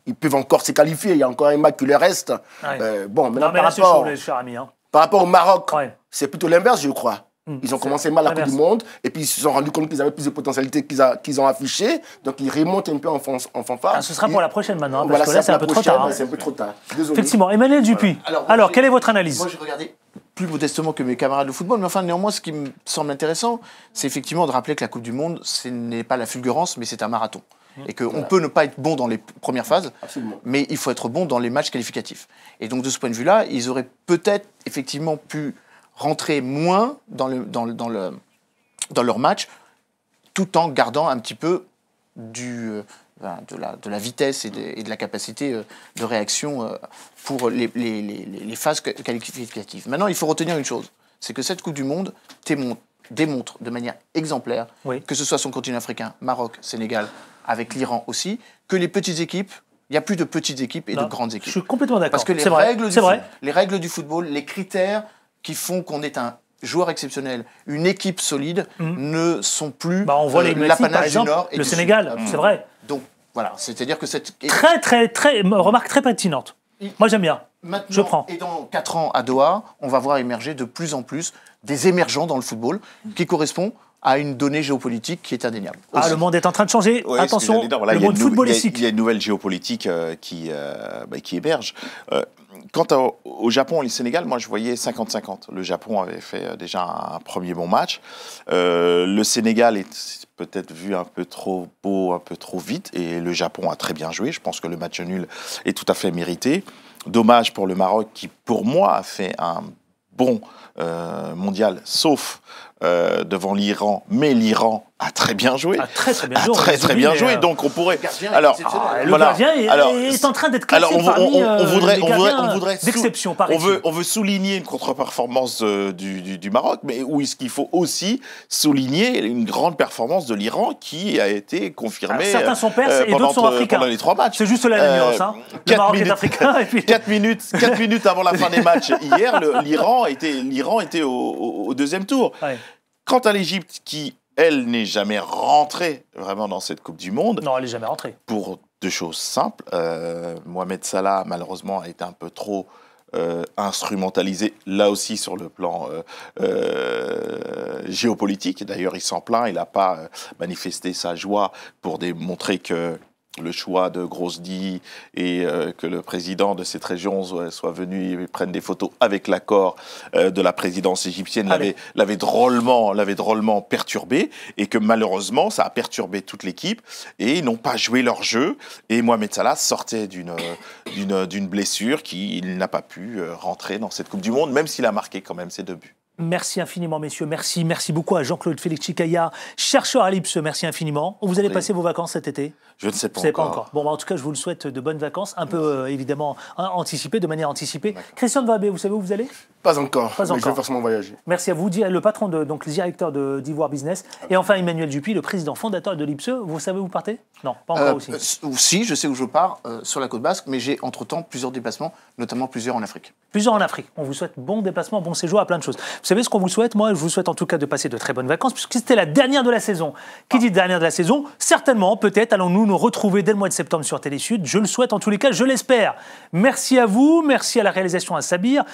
Speaker 4: ils peuvent encore se qualifier. Il y a encore un match qui leur reste.
Speaker 1: Ouais.
Speaker 4: Bon, maintenant,
Speaker 1: par
Speaker 4: rapport au Maroc, c'est plutôt l'inverse, je crois. Ils ont commencé mal la Coupe du Monde et puis ils se sont rendus compte qu'ils avaient plus de potentialité qu'ils ont affiché. Donc ils remontent un peu en fanfare.
Speaker 1: Ce sera pour la prochaine maintenant, parce que là c'est un peu trop tard.
Speaker 4: C'est un peu trop tard. Désolé.
Speaker 1: Effectivement. Emmanuel Dupuis, alors quelle est votre analyse?
Speaker 3: Moi j'ai regardé plus modestement que mes camarades de football, mais enfin néanmoins ce qui me semble intéressant, c'est effectivement de rappeler que la Coupe du Monde, ce n'est pas la fulgurance, mais c'est un marathon. Et qu'on peut ne pas être bon dans les premières phases, mais il faut être bon dans les matchs qualificatifs. Et donc de ce point de vue-là, ils auraient peut-être effectivement pu rentrer moins dans leur match, tout en gardant un petit peu de la vitesse et de la capacité de réaction pour les phases qualificatives. Maintenant, il faut retenir une chose, c'est que cette Coupe du Monde démontre de manière exemplaire, que ce soit son continent africain, Maroc, Sénégal, avec l'Iran aussi, que les petites équipes, il n'y a plus de petites équipes et de grandes équipes.
Speaker 1: Je suis complètement d'accord.
Speaker 3: Parce que les règles du football, les critères qui font qu'on est un joueur exceptionnel, une équipe solide, ne sont plus
Speaker 1: on voit
Speaker 3: l'apanage du Nord et
Speaker 1: le
Speaker 3: du
Speaker 1: Sénégal,
Speaker 3: Sud.
Speaker 1: c'est vrai.
Speaker 3: Donc voilà, c'est-à-dire que cette...
Speaker 1: Remarque très pertinente. Moi j'aime bien,
Speaker 3: maintenant,
Speaker 1: je prends.
Speaker 3: Et dans 4 ans à Doha, on va voir émerger de plus en plus des émergents dans le football qui correspondent à une donnée géopolitique qui est indéniable.
Speaker 1: Le monde est en train de changer.
Speaker 2: Ouais,
Speaker 1: attention, le monde footballistique.
Speaker 2: Il y a une nouvelle géopolitique qui émerge. Quant au Japon et le Sénégal, moi je voyais 50-50. Le Japon avait fait déjà un premier bon match. Le Sénégal est peut-être vu un peu trop beau, un peu trop vite. Et le Japon a très bien joué. Je pense que le match nul est tout à fait mérité. Dommage pour le Maroc qui, pour moi, a fait un bon mondial, sauf devant l'Iran, mais l'Iran a très bien joué.
Speaker 1: Très bien joué.
Speaker 2: Donc on pourrait.
Speaker 1: Le gardien est en train d'être classé parmi les gardiens d'exception, paraît-il.
Speaker 2: On veut souligner une contre-performance du Maroc, mais où est-ce qu'il faut aussi souligner une grande performance de l'Iran qui a été confirmée.
Speaker 1: Alors, certains sont perses et d'autres sont africains.
Speaker 2: Pendant les 3 matchs.
Speaker 1: C'est juste là la nuance. Le Maroc est africain. Et puis...
Speaker 2: 4 minutes avant la fin des matchs hier, l'Iran était au deuxième tour. Ouais. Quant à l'Égypte, qui elle n'est jamais rentrée vraiment dans cette Coupe du Monde.
Speaker 1: Non, elle n'est jamais rentrée.
Speaker 2: Pour 2 choses simples. Mohamed Salah, malheureusement, a été un peu trop instrumentalisé, là aussi sur le plan géopolitique. D'ailleurs, il s'en plaint. Il n'a pas manifesté sa joie pour démontrer que le choix de Grosdi et que le président de cette région soit venu et prenne des photos avec l'accord de la présidence égyptienne l'avait drôlement perturbé, et que malheureusement ça a perturbé toute l'équipe et ils n'ont pas joué leur jeu, et Mohamed Salah sortait d'une blessure qu'il n'a pas pu rentrer dans cette Coupe du Monde, même s'il a marqué quand même ses 2 buts.
Speaker 1: Merci infiniment, messieurs. Merci beaucoup à Jean-Claude Félix Chikaya, chercheur à l'IPSE. Merci infiniment. Vous allez passer vos vacances cet été?
Speaker 2: Je ne sais pas,
Speaker 1: encore. Bon, en tout cas, je vous le souhaite de bonnes vacances, un peu évidemment anticipées, de manière anticipée. Christian Dvabé, vous savez où vous allez?
Speaker 4: Pas encore. Mais je vais forcément voyager.
Speaker 1: Merci à vous, le patron donc le directeur d'Ivoire Business. Et enfin, Emmanuel Dupuis, le président fondateur de l'IPSE. Vous savez où vous partez? Non, pas encore aussi.
Speaker 3: Si, je sais où je pars, sur la côte basque, mais j'ai entre-temps plusieurs déplacements, notamment plusieurs en Afrique.
Speaker 1: Plusieurs en Afrique. On vous souhaite bon déplacement, bon séjour à plein de choses. Vous savez ce qu'on vous souhaite? Moi, je vous souhaite en tout cas de passer de très bonnes vacances, puisque c'était la dernière de la saison. Qui dit dernière de la saison? Certainement, peut-être, allons-nous nous retrouver dès le mois de septembre sur Télé Sud. Je le souhaite en tous les cas, je l'espère. Merci à vous, merci à la réalisation à Sabir.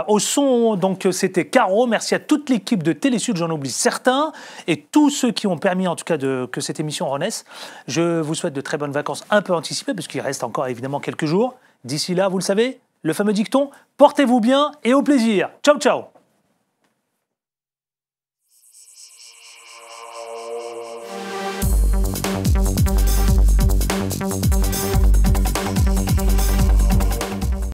Speaker 1: Au son, donc, c'était Caro. Merci à toute l'équipe de Télé Sud, j'en oublie certains, et tous ceux qui ont permis en tout cas que cette émission renaisse. Je vous souhaite de très bonnes vacances un peu anticipées, puisqu'il reste encore évidemment quelques jours. D'ici là, vous le savez, le fameux dicton, portez-vous bien et au plaisir. Ciao, ciao.